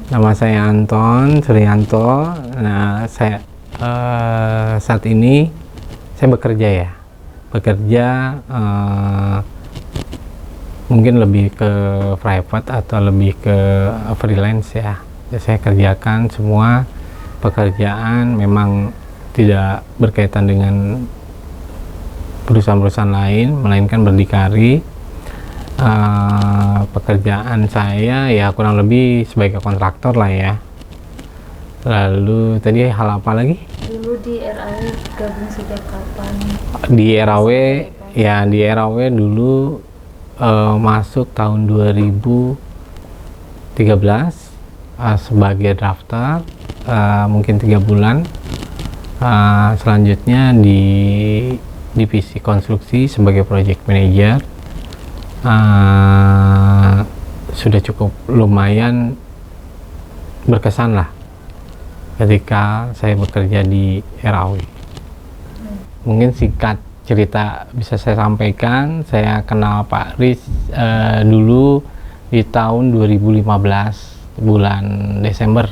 Nama saya Anton Suryanto. Nah, saya saat ini saya bekerja ya. Mungkin lebih ke private atau lebih ke freelance ya. Saya kerjakan semua pekerjaan memang tidak berkaitan dengan perusahaan-perusahaan lain, melainkan berdikari. Pekerjaan saya ya kurang lebih sebagai kontraktor lah ya. Lalu tadi hal apa lagi? Dulu di RAW gabung sejak kapan? Di RAW ya, di RAW dulu masuk tahun 2013 sebagai drafter, mungkin 3 bulan. Selanjutnya di divisi konstruksi sebagai project manager. Sudah cukup lumayan berkesan lah ketika saya bekerja di RAW. Mungkin singkat cerita bisa saya sampaikan, saya kenal Pak Riz dulu di tahun 2015 bulan Desember.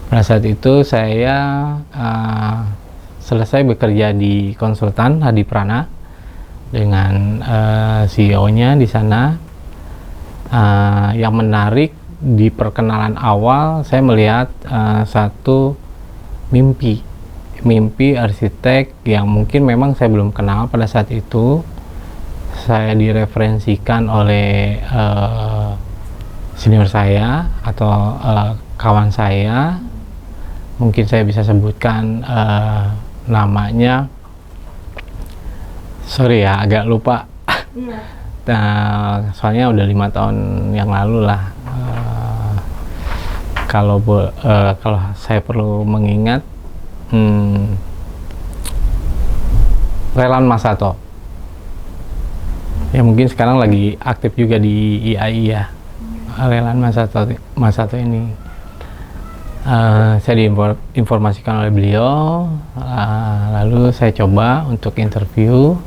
Pada saat itu saya selesai bekerja di konsultan Hadi Prana dengan CEO-nya di sana. Yang menarik di perkenalan awal saya melihat satu mimpi arsitek yang mungkin memang saya belum kenal pada saat itu. Saya direferensikan oleh senior saya atau kawan saya, mungkin saya bisa sebutkan namanya. Sorry ya, agak lupa. Iya. Nah, soalnya udah 5 tahun yang lalu lah. Kalau saya perlu mengingat, Relan Masato. Ya mungkin sekarang lagi aktif juga di IAI ya. Relan Masato ini. Saya diinformasikan oleh beliau, lalu saya coba untuk interview.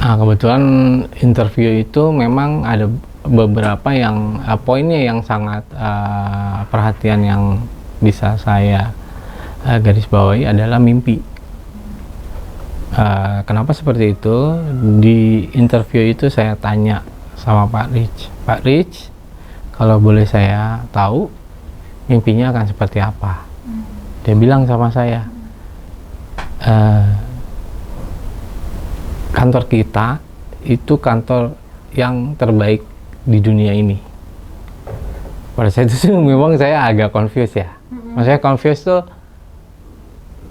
Kebetulan interview itu memang ada beberapa yang poinnya yang sangat perhatian yang bisa saya garis bawahi adalah mimpi. Kenapa seperti itu? Di interview itu saya tanya sama Pak Rich, kalau boleh saya tahu mimpinya akan seperti apa? Dia bilang sama saya, kantor kita itu kantor yang terbaik di dunia ini. Pada saat itu memang saya agak confused ya. Maksudnya confused tuh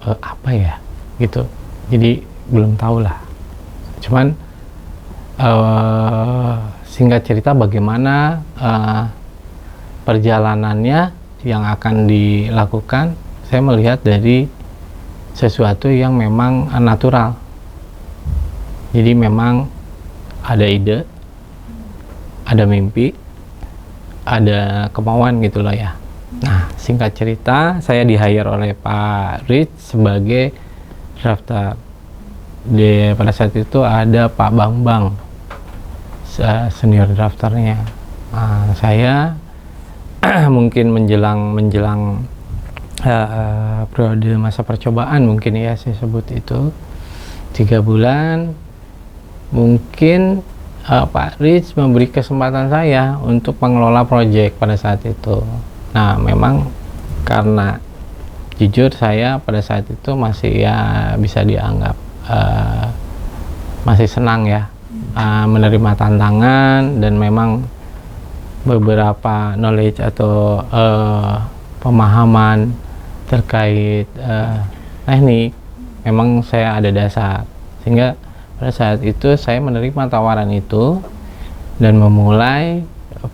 apa ya gitu. Jadi belum tahu lah. Cuman singkat cerita bagaimana perjalanannya yang akan dilakukan, saya melihat dari sesuatu yang memang natural. Jadi memang ada ide, ada mimpi, ada kemauan gitu loh ya. Nah, singkat cerita, saya di-hire oleh Pak Rich sebagai drafter. Pada saat itu ada Pak Bambang, senior drafternya. Saya mungkin menjelang periode masa percobaan mungkin ya, saya sebut itu 3 bulan. Mungkin Pak Rich memberi kesempatan saya untuk mengelola proyek pada saat itu. Nah, memang karena jujur saya pada saat itu masih ya bisa dianggap masih senang ya menerima tantangan, dan memang beberapa knowledge atau pemahaman terkait teknik memang saya ada dasar, sehingga pada saat itu saya menerima tawaran itu dan memulai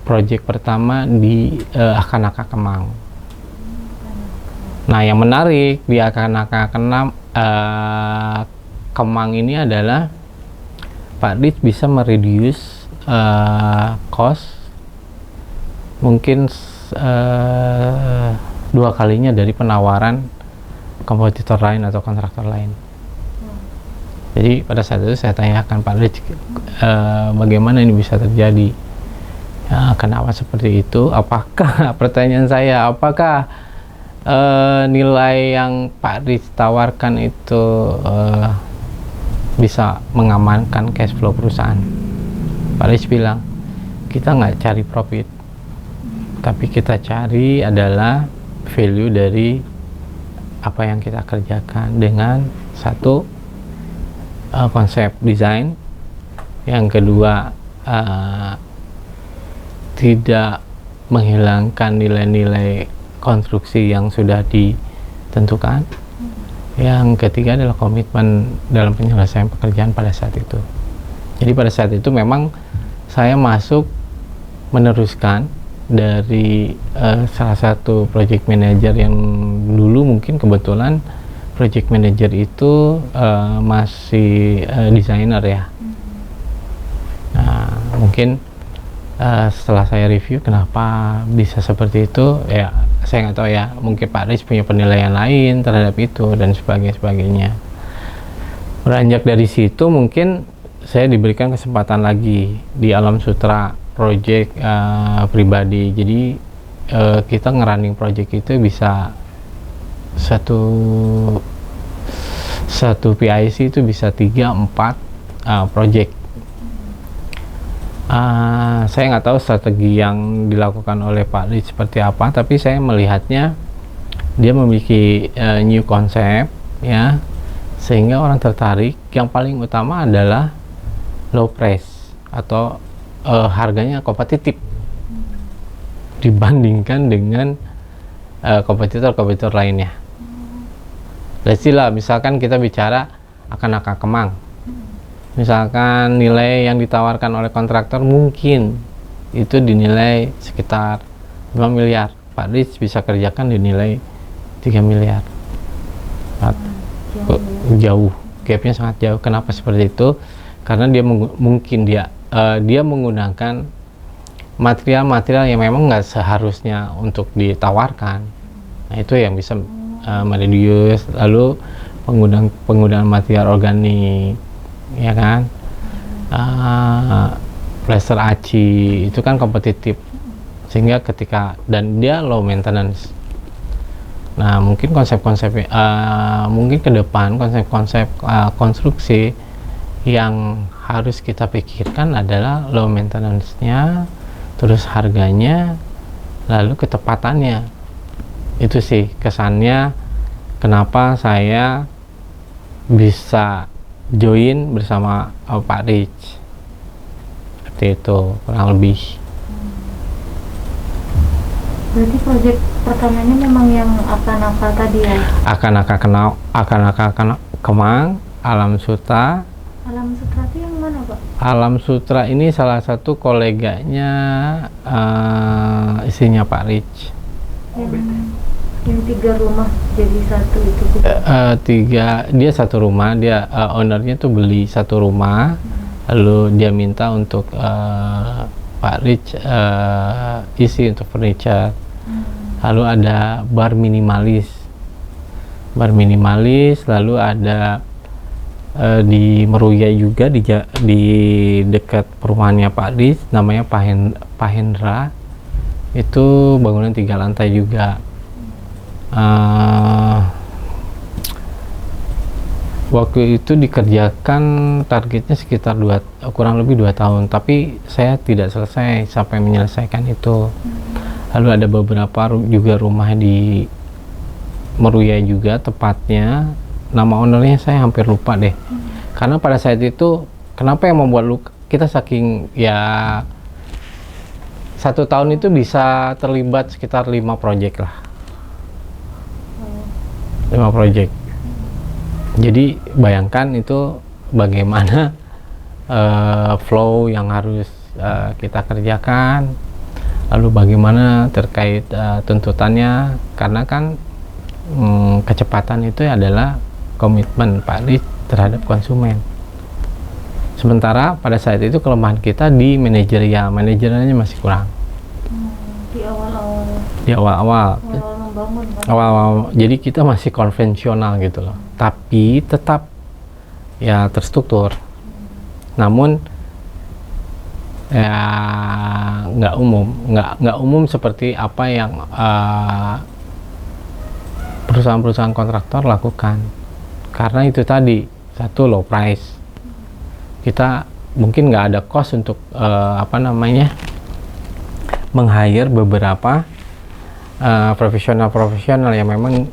proyek pertama di Akanaka Kemang. Nah, yang menarik di Akanaka Kemang ini adalah Pak Rich bisa mereduce cost mungkin 2 kalinya dari penawaran kompetitor lain atau kontraktor lain. Jadi pada saat itu saya tanyakan Pak Rich, bagaimana ini bisa terjadi? Ya, kenapa seperti itu? Apakah pertanyaan saya, apakah nilai yang Pak Riz tawarkan itu bisa mengamankan cash flow perusahaan? Pak Riz bilang, kita nggak cari profit, tapi kita cari adalah value dari apa yang kita kerjakan dengan satu konsep desain, yang kedua tidak menghilangkan nilai-nilai konstruksi yang sudah ditentukan. Yang ketiga adalah komitmen dalam penyelesaian pekerjaan pada saat itu. Jadi pada saat itu memang saya masuk meneruskan dari salah satu project manager yang dulu mungkin kebetulan project manager itu masih desainer ya. Nah, mungkin setelah saya review kenapa bisa seperti itu, ya saya nggak tahu ya, mungkin Pak Riz punya penilaian lain terhadap itu dan sebagainya. Beranjak dari situ mungkin saya diberikan kesempatan lagi di Alam Sutra project pribadi. Jadi kita ngerunning project itu bisa satu PIC itu bisa 3-4 project. Saya nggak tahu strategi yang dilakukan oleh Pak Riz seperti apa, tapi saya melihatnya dia memiliki new concept ya, sehingga orang tertarik. Yang paling utama adalah low price atau harganya kompetitif dibandingkan dengan kompetitor lainnya. Lah misalkan kita bicara Akan-Akan Kemang, misalkan nilai yang ditawarkan oleh kontraktor mungkin itu dinilai sekitar 5 miliar, Pak Riz bisa kerjakan dinilai 3 miliar. Jauh, gapnya sangat jauh. Kenapa seperti itu? Karena dia mungkin dia menggunakan material-material yang memang nggak seharusnya untuk ditawarkan. Nah, itu yang bisa mereduce. Lalu penggunaan material organik, ya kan, plaster aci itu kan kompetitif, sehingga dan dia low maintenance. Nah, mungkin konsep-konsep mungkin ke depan konsep-konsep konstruksi yang harus kita pikirkan adalah low maintenance-nya, terus harganya, lalu ketepatannya. Itu sih kesannya kenapa saya bisa join bersama Pak Riz. Seperti itu kurang lebih. Berarti proyek pertamanya memang yang Akan-Akan tadi ya? Akan-Akan Kemang, Alam Sutra. Alam Sutra itu yang mana, Pak? Alam Sutra ini salah satu koleganya istrinya Pak Riz. Yang 3 rumah jadi satu itu? Dia satu rumah, dia ownernya tuh beli satu rumah, lalu dia minta untuk Pak Riz isi untuk furniture. Lalu ada bar minimalis, lalu ada di Meruya juga di dekat perumahannya Pak Riz, namanya Pahendra. Itu bangunan 3 lantai juga. Waktu itu dikerjakan targetnya sekitar kurang lebih 2 tahun, tapi saya tidak selesai sampai menyelesaikan itu. Lalu ada beberapa juga rumah di Meruya juga, tepatnya nama ownernya saya hampir lupa deh. Karena pada saat itu kenapa yang membuat kita saking ya 1 tahun itu bisa terlibat sekitar 5 project lah. 5 project. Jadi bayangkan itu bagaimana flow yang harus kita kerjakan, lalu bagaimana terkait tuntutannya, karena kan kecepatan itu adalah komitmen Pak Riz terhadap konsumen. Sementara pada saat itu kelemahan kita di manajerialnya masih kurang. Di awal-awal membangun, awal-awal, jadi kita masih konvensional gitu loh, tapi tetap ya terstruktur. Namun ya nggak umum seperti apa yang perusahaan-perusahaan kontraktor lakukan. Karena itu tadi, satu, low price, kita mungkin nggak ada cost untuk meng-hire beberapa profesional yang memang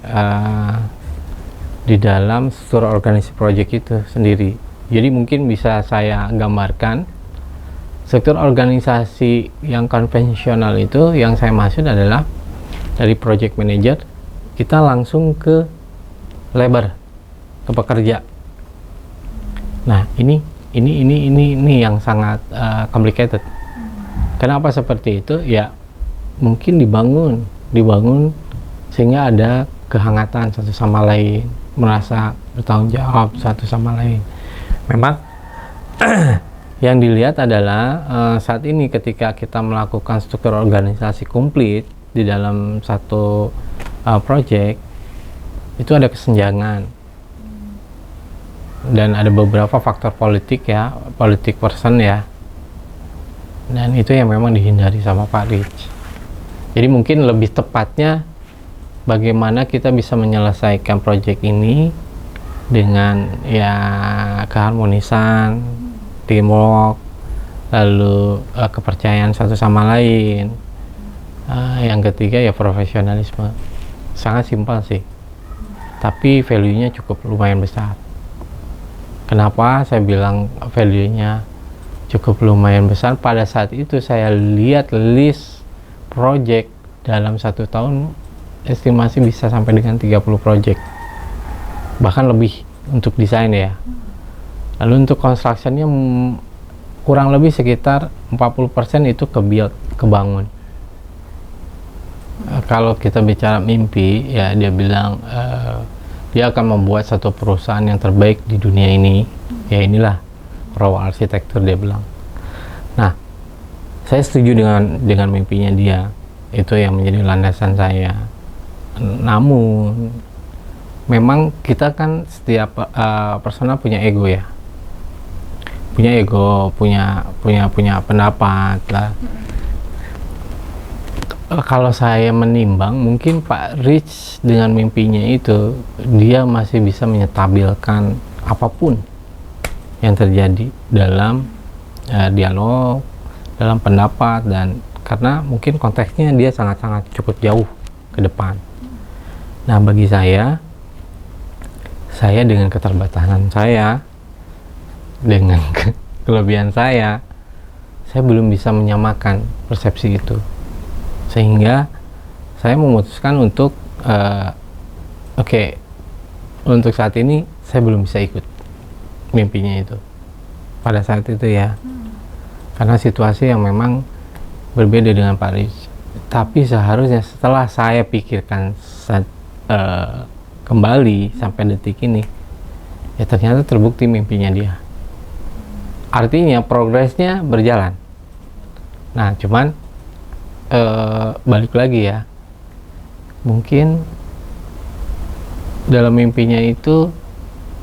di dalam struktur organisasi project itu sendiri. Jadi mungkin bisa saya gambarkan, struktur organisasi yang konvensional itu yang saya maksud adalah dari project manager kita langsung ke labor, ke pekerja. Nah, ini yang sangat complicated. Kenapa seperti itu? Ya, mungkin dibangun sehingga ada kehangatan satu sama lain, merasa bertanggung jawab satu sama lain. Memang yang dilihat adalah saat ini ketika kita melakukan struktur organisasi komplit di dalam satu project, itu ada kesenjangan dan ada beberapa faktor politik ya, politik person ya, dan itu yang memang dihindari sama Pak Rich. Jadi mungkin lebih tepatnya bagaimana kita bisa menyelesaikan project ini dengan ya keharmonisan, teamwork, lalu kepercayaan satu sama lain. Yang ketiga ya profesionalisme. Sangat simpel sih, tapi value-nya cukup lumayan besar. Kenapa saya bilang value-nya cukup lumayan besar? Pada saat itu saya lihat list project dalam 1 tahun estimasi bisa sampai dengan 30 project, bahkan lebih untuk desain ya. Lalu untuk construction-nya kurang lebih sekitar 40% itu kebangun. Kalau kita bicara mimpi ya, dia bilang dia akan membuat satu perusahaan yang terbaik di dunia ini. Ya inilah Raw Arsitektur, dia bilang. Nah, saya setuju dengan mimpinya dia. Itu yang menjadi landasan saya. Namun memang kita kan setiap personal punya ego ya, punya pendapat lah. Kalau saya menimbang, mungkin Pak Rich dengan mimpinya itu dia masih bisa menyetabilkan apapun yang terjadi dalam dialog, dalam pendapat, dan karena mungkin konteksnya dia sangat-sangat cukup jauh ke depan. Nah, bagi saya dengan keterbatasan saya, dengan kelebihan saya belum bisa menyamakan persepsi itu, sehingga saya memutuskan untuk untuk saat ini saya belum bisa ikut mimpinya itu pada saat itu ya, karena situasi yang memang berbeda dengan Pak Rich. Tapi seharusnya setelah saya pikirkan kembali sampai detik ini, ya ternyata terbukti mimpinya dia. Artinya progresnya berjalan. Nah, cuman balik lagi ya, mungkin dalam mimpinya itu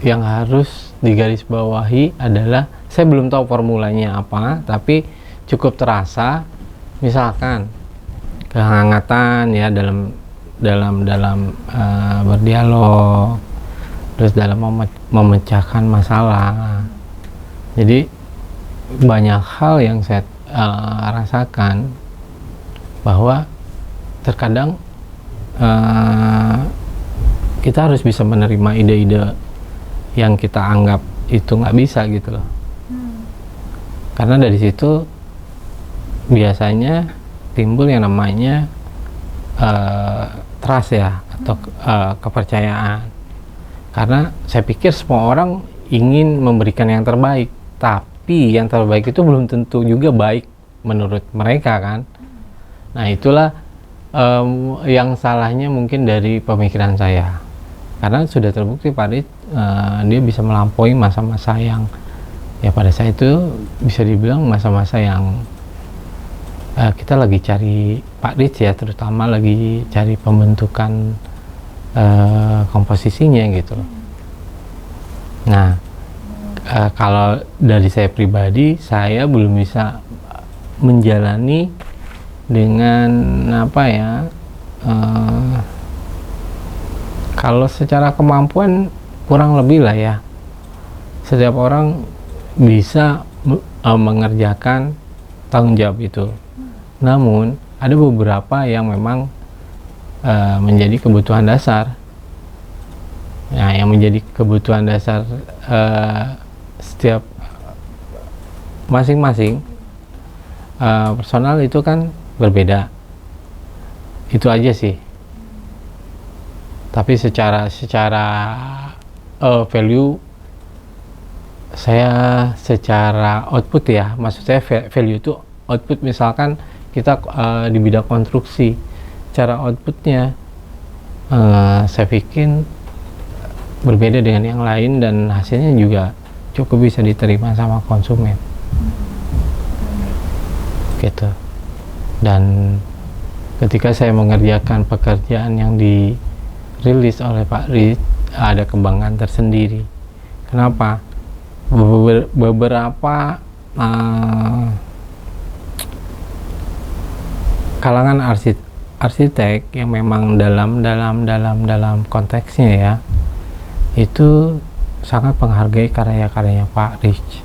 yang harus digarisbawahi adalah, saya belum tahu formulanya apa, tapi cukup terasa misalkan kehangatan ya dalam berdialog, terus dalam memecahkan masalah. Jadi banyak hal yang saya rasakan bahwa terkadang kita harus bisa menerima ide-ide yang kita anggap itu nggak bisa gitu loh. Karena dari situ biasanya timbul yang namanya trust ya, atau kepercayaan. Karena saya pikir semua orang ingin memberikan yang terbaik, tapi yang terbaik itu belum tentu juga baik menurut mereka kan. Nah, itulah yang salahnya mungkin dari pemikiran saya, karena sudah terbukti Pak Rich dia bisa melampaui masa-masa yang ya pada saat itu bisa dibilang masa-masa yang kita lagi cari Pak Rich ya, terutama lagi cari pembentukan komposisinya gitu loh. Nah, kalau dari saya pribadi, saya belum bisa menjalani dengan apa ya, kalau secara kemampuan kurang lebih lah ya, setiap orang bisa mengerjakan tanggung jawab itu. Namun ada beberapa yang memang menjadi kebutuhan dasar. Nah, yang menjadi kebutuhan dasar setiap masing-masing personal itu kan berbeda. Itu aja sih. Tapi secara value, saya secara output ya, maksud saya value itu output. Misalkan kita di bidang konstruksi, cara outputnya saya pikir berbeda dengan yang lain dan hasilnya juga cukup bisa diterima sama konsumen gitu. Dan ketika saya mengerjakan pekerjaan yang dirilis oleh Pak Rich, ada kebanggaan tersendiri. Kenapa? Beberapa kalangan arsitek yang memang dalam konteksnya ya, itu sangat menghargai karya-karyanya Pak Rich.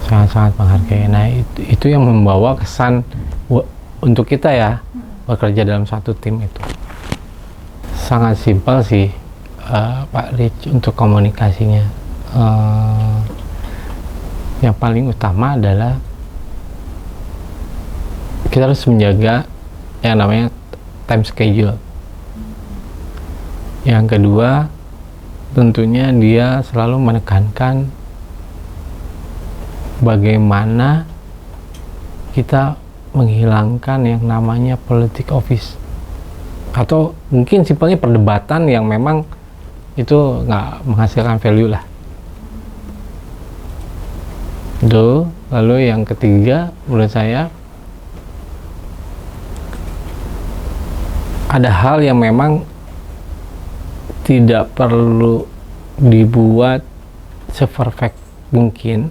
Sangat-sangat menghargai. Nah, itu yang membawa kesan untuk kita ya, bekerja dalam satu tim itu. Sangat simpel sih Pak Rich untuk komunikasinya. Yang paling utama adalah kita harus menjaga yang namanya time schedule. Yang kedua, tentunya dia selalu menekankan bagaimana kita menghilangkan yang namanya politik office, atau mungkin simpelnya perdebatan yang memang itu nggak menghasilkan value lah. Itu. Lalu yang ketiga, menurut saya ada hal yang memang tidak perlu dibuat seperfect mungkin,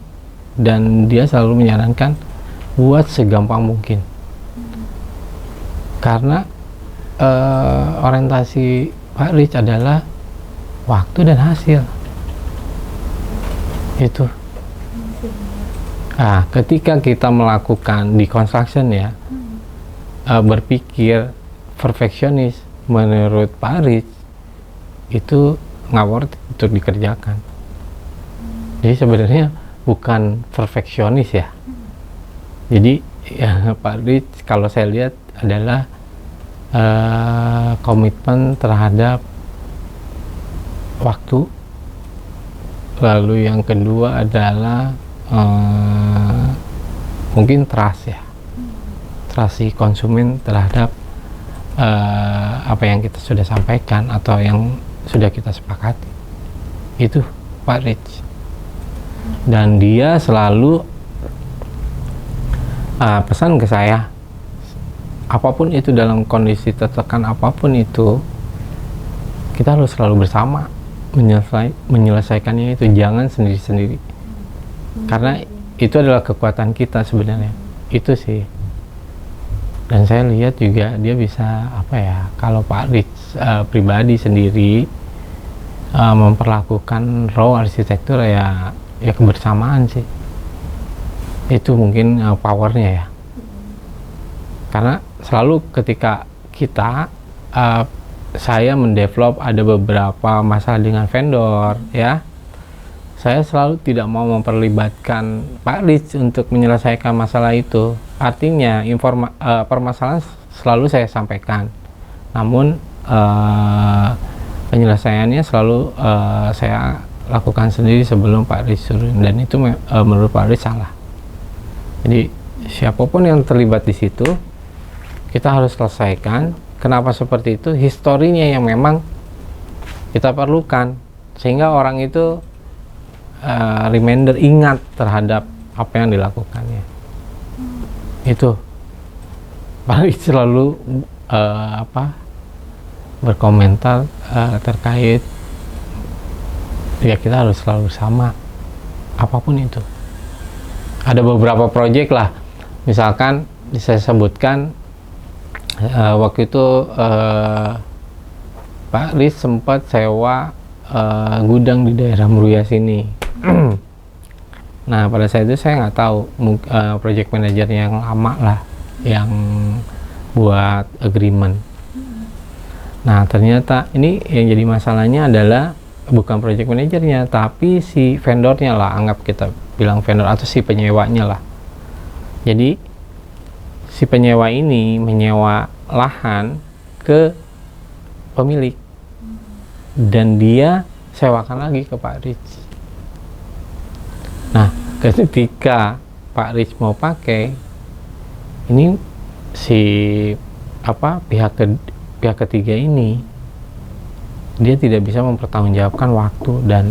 dan dia selalu menyarankan buat segampang mungkin, karena orientasi Pak Rich adalah waktu dan hasil itu. Nah, ketika kita melakukan di construction ya, berpikir perfeksionis menurut Pak Rich itu nggak worth it untuk dikerjakan. Jadi sebenarnya bukan perfeksionis ya. Jadi ya, Pak Rich kalau saya lihat adalah komitmen terhadap waktu. Lalu yang kedua adalah mungkin trust ya, trust si konsumen terhadap apa yang kita sudah sampaikan atau yang sudah kita sepakati. Itu Pak Rich. Dan dia selalu pesan ke saya, apapun itu, dalam kondisi tertekan apapun itu, kita harus selalu bersama menyelesaikannya itu, jangan sendiri-sendiri. Karena itu adalah kekuatan kita sebenarnya. Itu sih. Dan saya lihat juga dia bisa apa ya, kalau Pak Rich pribadi sendiri memperlakukan raw arsitektur ya kebersamaan sih. Itu mungkin powernya ya. Karena selalu ketika kita saya mendevelop ada beberapa masalah dengan vendor ya, saya selalu tidak mau memperlibatkan Pak Rich untuk menyelesaikan masalah itu. Artinya permasalahan selalu saya sampaikan, namun penyelesaiannya selalu saya lakukan sendiri sebelum Pak Rich turun, dan itu menurut Pak Rich salah. Jadi siapapun yang terlibat di situ kita harus selesaikan. Kenapa seperti itu? Historinya yang memang kita perlukan, sehingga orang itu reminder, ingat terhadap apa yang dilakukannya. Itu Pak Rich selalu berkomentar terkait ya kita harus selalu sama apapun itu. ada beberapa proyek lah, misalkan saya sebutkan waktu itu Pak Riz sempat sewa gudang di daerah Meruya sini. Nah pada saat itu saya nggak tahu project manajernya yang lama lah yang buat agreement. Nah ternyata ini yang jadi masalahnya adalah bukan project manajernya, tapi si vendornya lah, anggap kita bilang vendor atau si penyewanya lah. Jadi si penyewa ini menyewa lahan ke pemilik dan dia sewakan lagi ke Pak Riz. Nah ketika Pak Riz mau pakai ini, si pihak ketiga ini dia tidak bisa mempertanggungjawabkan waktu dan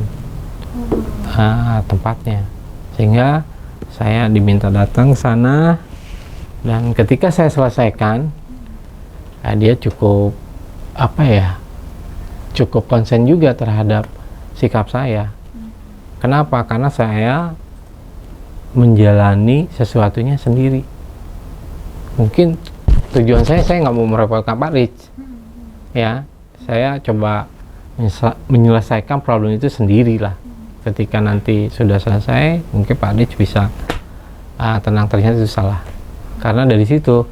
tempatnya, sehingga saya diminta datang ke sana, dan ketika saya selesaikan dia cukup cukup konsen juga terhadap sikap saya. Kenapa? Karena saya menjalani sesuatunya sendiri. Mungkin tujuan saya nggak mau merepotkan Pak Riz, ya. Saya coba menyelesaikan problem itu sendirilah. Ketika nanti sudah selesai, mungkin Pak Riz bisa tenang, ternyata itu salah. Karena dari situ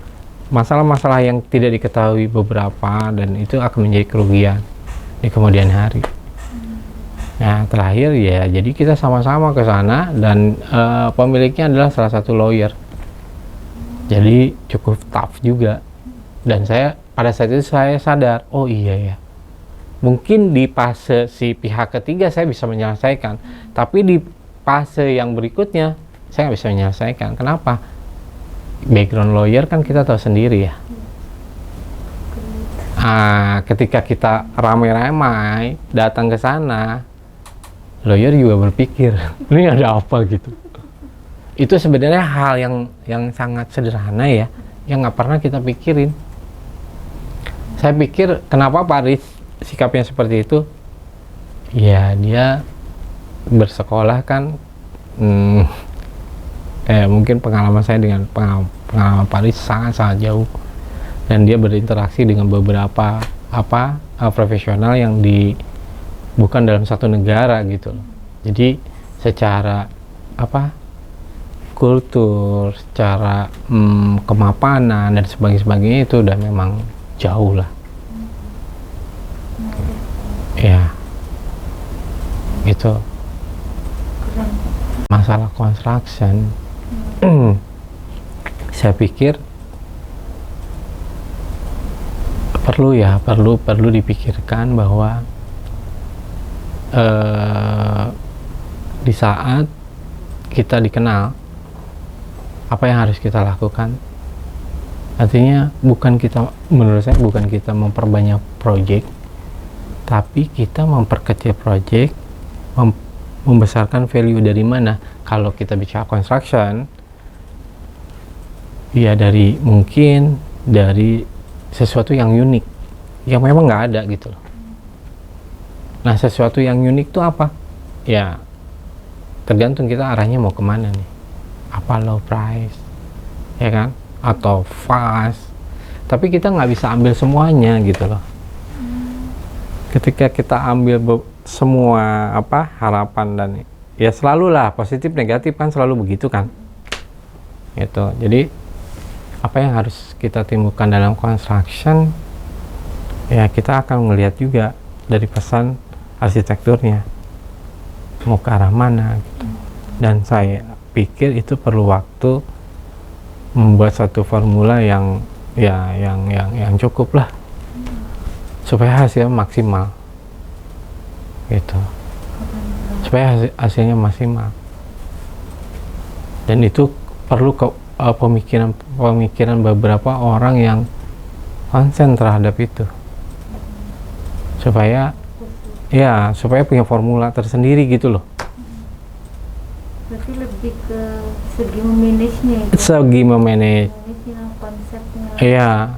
masalah-masalah yang tidak diketahui beberapa, dan itu akan menjadi kerugian di kemudian hari. Nah terakhir ya, jadi kita sama-sama ke sana, dan pemiliknya adalah salah satu lawyer, jadi cukup tough juga. Dan saya pada saat itu saya sadar, oh iya ya, mungkin di fase si pihak ketiga saya bisa menyelesaikan, tapi di fase yang berikutnya saya nggak bisa menyelesaikan. Kenapa? Background lawyer kan kita tahu sendiri ya. Ketika kita ramai-ramai datang ke sana, lawyer juga berpikir ini ada apa gitu. Itu sebenarnya hal yang sangat sederhana ya, yang nggak pernah kita pikirin. Saya pikir kenapa Pak Riz sikapnya seperti itu, ya dia bersekolah kan, mungkin pengalaman saya dengan pengalaman Pak Riz sangat jauh, dan dia berinteraksi dengan beberapa profesional yang bukan dalam satu negara gitu. Jadi secara kultur, secara kemapanan dan sebagainya itu udah memang jauh lah. Ya gitu. Masalah construction saya pikir perlu dipikirkan bahwa di saat kita dikenal, apa yang harus kita lakukan? Artinya menurut saya bukan kita memperbanyak project, tapi kita memperkecil project, membesarkan value. Dari mana? Kalau kita bicara construction, ya mungkin dari sesuatu yang unik, yang memang nggak ada gitu loh. Nah sesuatu yang unik itu apa? Ya tergantung kita arahnya mau kemana nih. Apa low price, ya kan? Atau fast. Tapi kita nggak bisa ambil semuanya gitu loh. Ketika kita ambil semua harapan, dan ya selalulah positif negatif kan, selalu begitu kan. Gitu. Jadi apa yang harus kita timbulkan dalam construction, ya kita akan melihat juga dari pesan arsitekturnya mau ke arah mana gitu. Dan saya pikir itu perlu waktu membuat satu formula yang cukup lah supaya hasilnya maksimal gitu, supaya hasilnya maksimal. Dan itu perlu pemikiran beberapa orang yang konsen terhadap itu, supaya punya formula tersendiri gitu loh. Berarti lebih ke segi memanage-nya ya? Segi memanage konsepnya. Iya.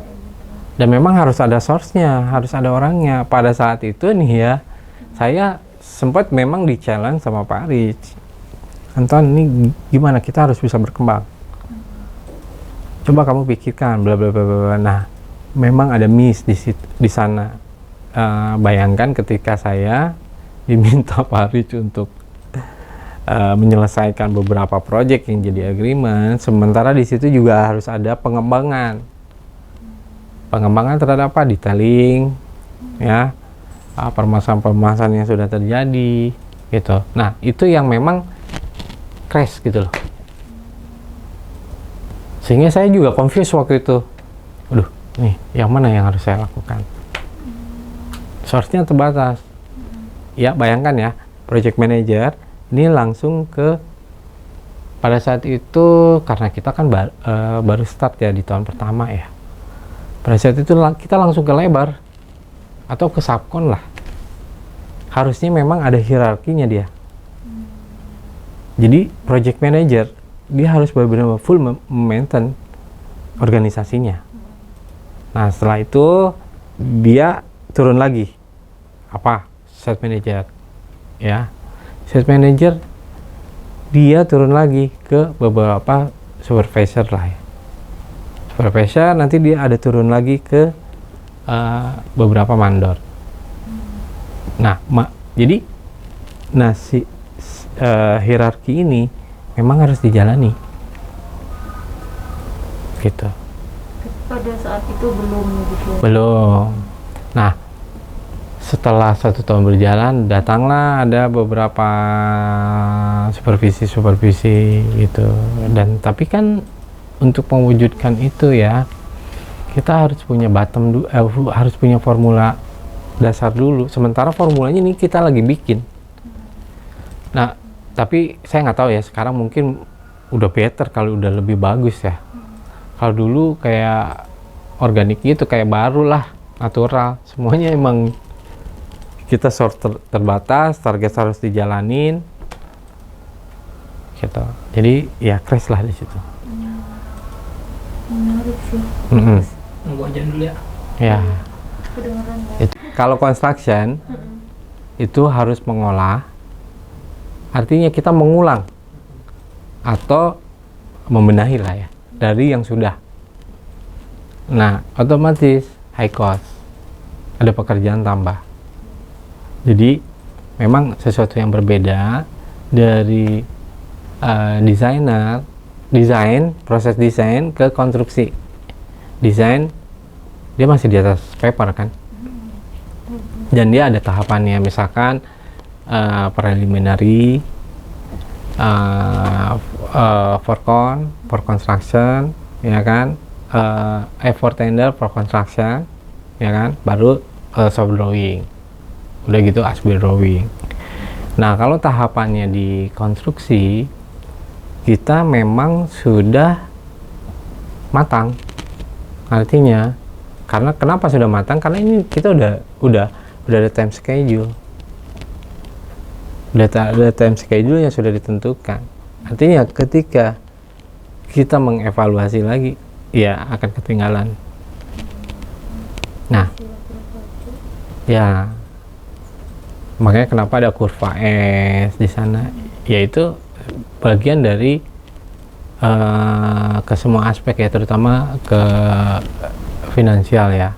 Dan memang harus ada source-nya, harus ada orangnya. Pada saat itu nih ya, saya sempat memang di-challenge sama Pak Riz. Anton, ini gimana, kita harus bisa berkembang, coba kamu pikirkan bla bla bla bla. Nah, memang ada miss di sana. Bayangkan ketika saya diminta Pak Rich untuk menyelesaikan beberapa proyek yang jadi agreement, sementara di situ juga harus ada pengembangan terhadap apa, detailing, ya, permasalahan-permasalahan yang sudah terjadi, gitu. Nah, itu yang memang crash gitu loh. Sehingga saya juga confused waktu itu. Aduh, nih, yang mana yang harus saya lakukan? Source-nya terbatas. Ya, bayangkan ya, project manager ini langsung ke, pada saat itu karena kita kan baru start ya di tahun pertama ya. Pada saat itu kita langsung ke labor atau ke subcon lah. Harusnya memang ada hierarkinya dia. Jadi project manager dia harus benar-benar full maintain organisasinya. Nah, setelah itu dia turun lagi apa, sales manager, ya. Sales manager dia turun lagi ke beberapa supervisor lah ya. Supervisor nanti dia ada turun lagi ke beberapa mandor. Nah, jadi si hierarki ini memang harus dijalani gitu. Pada saat itu belum gitu. Belum. Nah, setelah 1 tahun berjalan, datanglah ada beberapa supervisi gitu. Dan tapi kan untuk mewujudkan itu ya, kita harus punya harus punya formula dasar dulu. Sementara formulanya ini kita lagi bikin. Nah, tapi saya nggak tahu ya, sekarang mungkin udah better kalau udah lebih bagus ya. Kalau dulu kayak organik gitu, kayak baru lah, natural. Semuanya emang kita terbatas, target harus dijalanin gitu. Jadi ya crash lah di situ. Menarik sih. Nunggu aja dulu ya. Ya. Kedengeran ya. Kalau construction itu harus mengolah, artinya kita mengulang atau membenahi lah ya dari yang sudah. Nah, otomatis high cost, ada pekerjaan tambah. Jadi memang sesuatu yang berbeda dari proses desain ke konstruksi. Desain dia masih di atas paper kan, dan dia ada tahapannya, misalkan preliminary, for construction, ya kan, for tender for construction, ya kan, baru soft drawing, udah gitu as-built drawing. Nah, kalau tahapannya di konstruksi kita memang sudah matang, artinya karena kenapa sudah matang, karena ini kita udah ada time schedule, ada time schedule yang sudah ditentukan. Artinya ketika kita mengevaluasi lagi, ya akan ketinggalan. Nah, ya makanya kenapa ada kurva S di sana, yaitu bagian dari ke semua aspek ya, terutama ke finansial ya.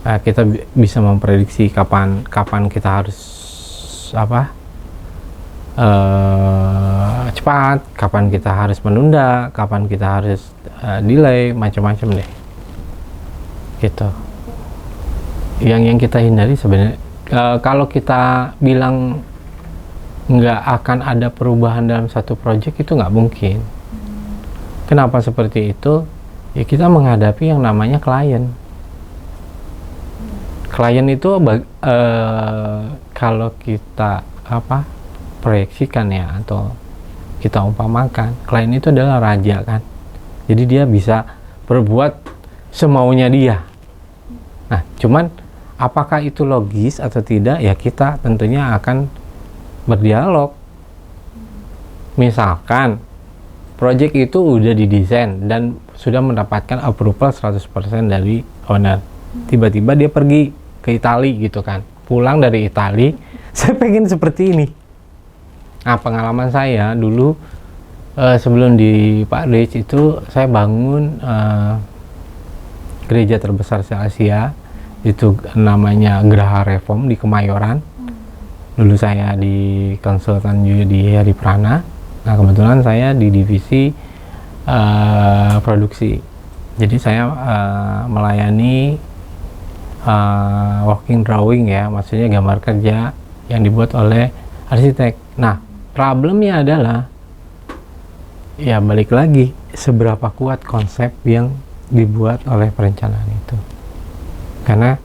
Kita bisa memprediksi kapan kita harus cepat, kapan kita harus menunda, kapan kita harus delay, macam-macam deh gitu. Yang kita hindari sebenarnya, kalau kita bilang nggak akan ada perubahan dalam satu proyek, itu nggak mungkin. Kenapa seperti itu? Ya, kita menghadapi yang namanya klien. Klien itu kalau kita proyeksikan ya, atau kita umpamakan, klien itu adalah raja kan. Jadi dia bisa berbuat semaunya dia. Nah, cuman apakah itu logis atau tidak, ya kita tentunya akan berdialog. Misalkan project itu udah didesain dan sudah mendapatkan approval 100% dari owner, tiba-tiba dia pergi ke Itali gitu kan, pulang dari Itali, saya pengen seperti ini, Nah, pengalaman saya dulu sebelum di Pak Rich itu saya bangun gereja terbesar se-Asia, itu namanya Geraha Reform di Kemayoran. Dulu saya di konsultan juga di Heri Prana. Nah, kebetulan saya di divisi produksi. Jadi saya melayani working drawing ya, maksudnya gambar kerja yang dibuat oleh arsitek. Nah, problemnya adalah ya balik lagi seberapa kuat konsep yang dibuat oleh perencanaan itu. Karena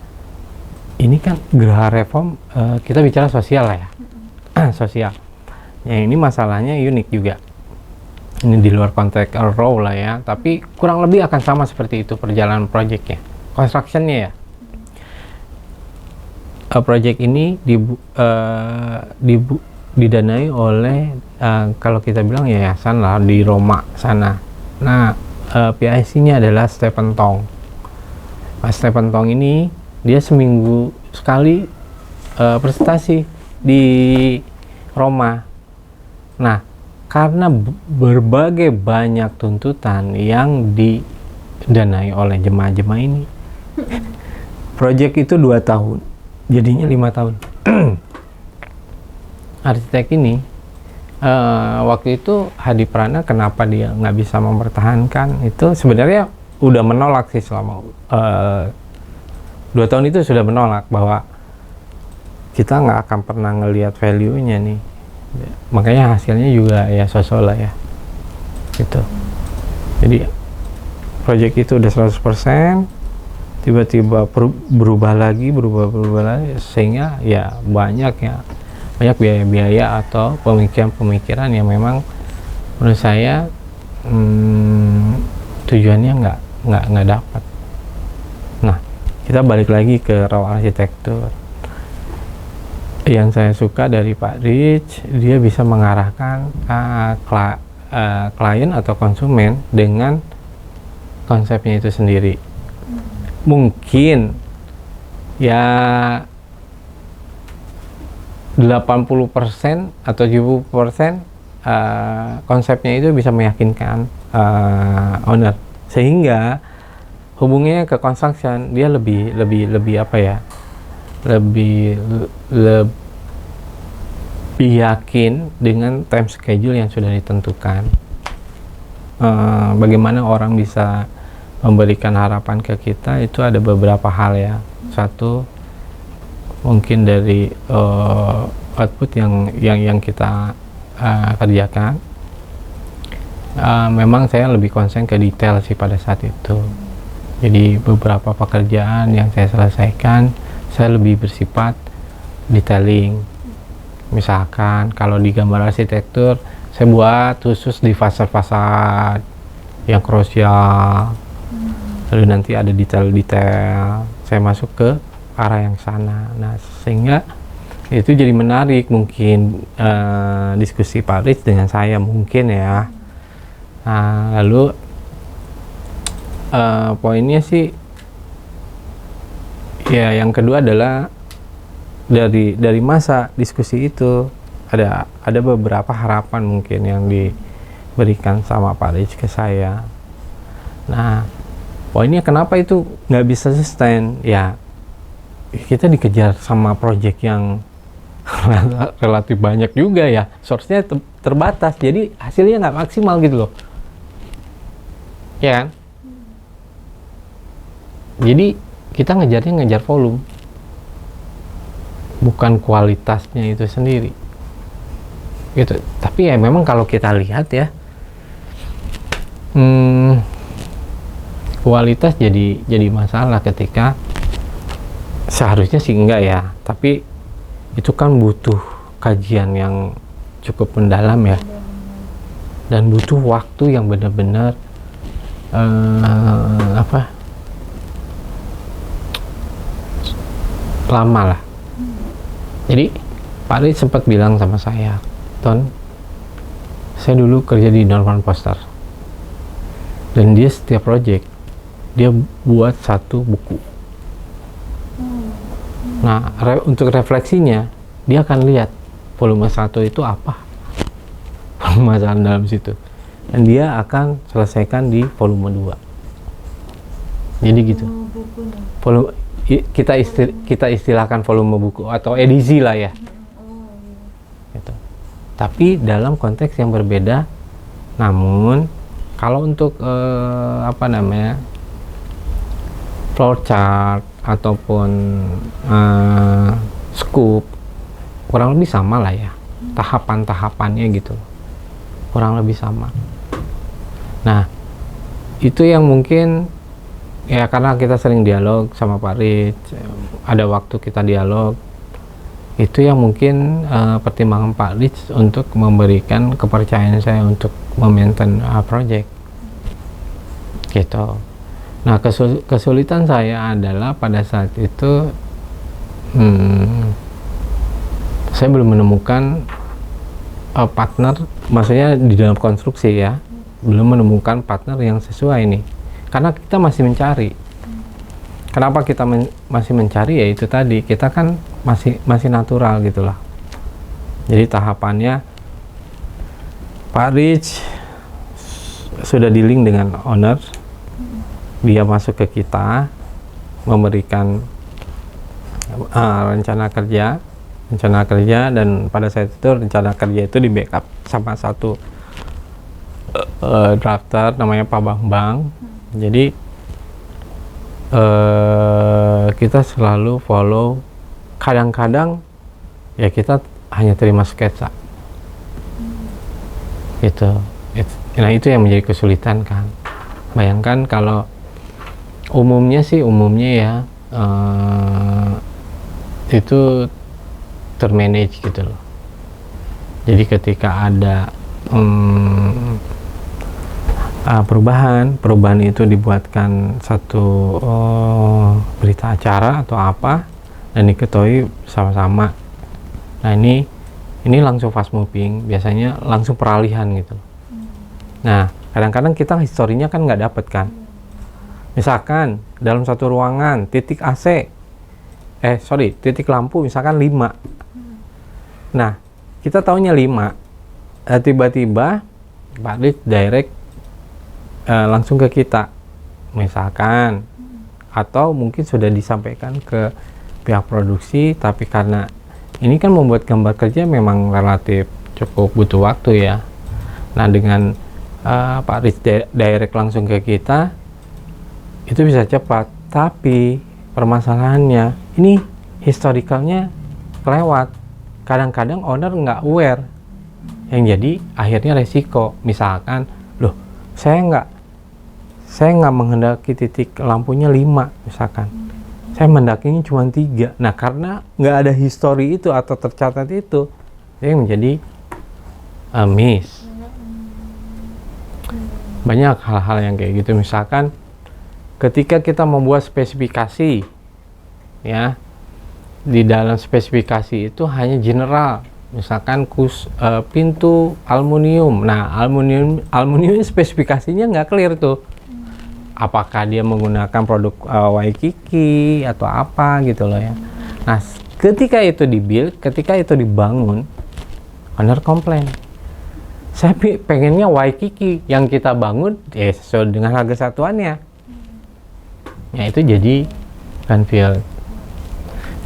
ini kan Geraha Reform, kita bicara sosial lah ya. Sosial. Ya, ini masalahnya unik juga. Ini di luar konteks raw lah ya, tapi kurang lebih akan sama seperti itu perjalanan proyeknya. Construction-nya ya. Proyek ini didanai oleh kalau kita bilang yayasan lah di Roma sana. Nah, PIC-nya adalah Stephen Tong. Pak Stephen Tong ini dia seminggu sekali presentasi di Roma. Nah, karena berbagai banyak tuntutan yang didanai oleh jemaah-jemaah ini, proyek itu 2 tahun, jadinya 5 tahun. Arsitek ini waktu itu Hadi Prana, kenapa dia nggak bisa mempertahankan itu, sebenarnya udah menolak sih selama 2 tahun itu sudah menolak bahwa kita nggak akan pernah ngelihat value-nya nih. Makanya hasilnya juga ya sosok lah ya gitu. Jadi proyek itu udah 100%, tiba-tiba berubah lagi sehingga ya banyak biaya-biaya atau pemikiran-pemikiran yang memang menurut saya tujuannya nggak dapat. Nah, kita balik lagi ke raw arsitektur. Yang saya suka dari Pak Rich, dia bisa mengarahkan klien atau konsumen dengan konsepnya itu sendiri. Mungkin ya 80% atau 70% konsepnya itu bisa meyakinkan owner, sehingga hubungannya ke construction dia lebih apa ya, lebih yakin dengan time schedule yang sudah ditentukan. Bagaimana orang bisa memberikan harapan ke kita itu ada beberapa hal ya. Satu, mungkin dari output yang kita kerjakan. Memang saya lebih konsen ke detail sih pada saat itu. Jadi beberapa pekerjaan yang saya selesaikan, saya lebih bersifat detailing. Misalkan kalau di gambar arsitektur, saya buat khusus di fasad-fasad yang krusial, lalu nanti ada detail-detail, saya masuk ke arah yang sana. Nah, sehingga itu jadi menarik mungkin diskusi Pak Rich dengan saya mungkin ya. Nah, lalu poinnya sih ya, yang kedua adalah dari masa diskusi itu ada beberapa harapan mungkin yang diberikan sama Pak Rich ke saya. Nah, poinnya kenapa itu nggak bisa sustain ya, kita dikejar sama project yang relatif banyak juga ya, source-nya terbatas, jadi hasilnya nggak maksimal gitu loh ya kan. Jadi kita ngejar volume, bukan kualitasnya itu sendiri gitu. Tapi ya memang kalau kita lihat ya, kualitas jadi masalah ketika seharusnya sih enggak ya, tapi itu kan butuh kajian yang cukup mendalam ya, dan butuh waktu yang benar-benar lama lah. Jadi Pak Rich sempat bilang sama saya, Ton, saya dulu kerja di Norman Foster, dan dia setiap project dia buat satu buku. Nah, untuk refleksinya dia akan lihat volume 1 itu apa, permasalahan dalam situ, dan dia akan selesaikan di volume 2. Jadi gitu. Bukunya. Volume, kita istilahkan volume buku atau edisi lah ya. Gitu. Tapi dalam konteks yang berbeda. Namun kalau untuk flowchart ataupun scoop kurang lebih sama lah ya, tahapan-tahapannya gitu, kurang lebih sama. Nah, itu yang mungkin ya karena kita sering dialog sama Pak Rich, ada waktu kita dialog, itu yang mungkin pertimbangan Pak Rich untuk memberikan kepercayaan saya untuk memaintain project gitu. Nah, kesulitan saya adalah pada saat itu saya belum menemukan partner, maksudnya di dalam konstruksi ya, belum menemukan partner yang sesuai nih, karena kita masih mencari. Kenapa kita masih mencari? Ya itu tadi, kita kan masih natural gitulah. Jadi tahapannya Pak Rich sudah dealing dengan owner, dia masuk ke kita memberikan rencana kerja, dan pada saat itu rencana kerja itu di backup sama satu drafter namanya Pak Bambang. Jadi kita selalu follow, kadang-kadang ya kita hanya terima sketsa gitu. Nah, itu yang menjadi kesulitan kan. Bayangkan kalau umumnya ya itu termanage gitu loh. Jadi ketika ada perubahan itu dibuatkan satu berita acara atau apa dan diketahui sama-sama. Nah, ini langsung fast moving, biasanya langsung peralihan gitu. Nah, kadang-kadang kita historinya kan nggak dapet kan. Misalkan dalam satu ruangan titik titik lampu misalkan 5. Nah, kita taunya 5. Tiba-tiba Pak Rich direct langsung ke kita misalkan, atau mungkin sudah disampaikan ke pihak produksi, tapi karena ini kan membuat gambar kerja memang relatif cukup butuh waktu ya. Nah, dengan Pak Rich direct langsung ke kita itu bisa cepat, tapi permasalahannya ini historicalnya kelewat. Kadang-kadang owner nggak aware, yang jadi akhirnya resiko. Misalkan, loh, saya nggak menghendaki titik lampunya 5 misalkan, saya mendakinya cuma 3. Nah, karena nggak ada history itu atau tercatat itu, dia menjadi miss. Banyak hal-hal yang kayak gitu. Misalkan ketika kita membuat spesifikasi ya, di dalam spesifikasi itu hanya general, misalkan pintu aluminium. Nah, aluminium spesifikasinya nggak clear tuh, apakah dia menggunakan produk Waikiki atau apa gitu loh ya. Nah, ketika itu dibuild, ketika itu dibangun, owner komplain, saya pengennya Waikiki, yang kita bangun sesuai dengan harga satuannya. Ya, itu jadi Canfield.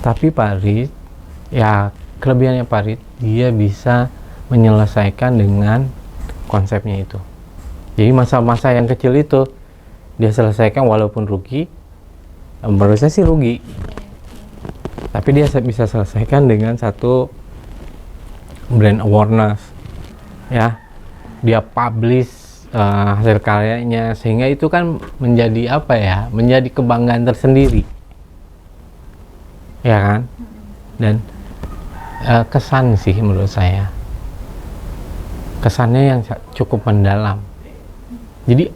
Tapi Pak Rich, ya kelebihannya Pak Rich, dia bisa menyelesaikan dengan konsepnya itu. Jadi masa-masa yang kecil itu dia selesaikan walaupun rugi. Menurut saya sih rugi, tapi dia bisa selesaikan dengan satu brand awareness ya. Dia publish hasil karyanya, sehingga itu kan menjadi menjadi kebanggaan tersendiri ya kan. Dan kesan sih menurut saya, kesannya yang cukup mendalam. Jadi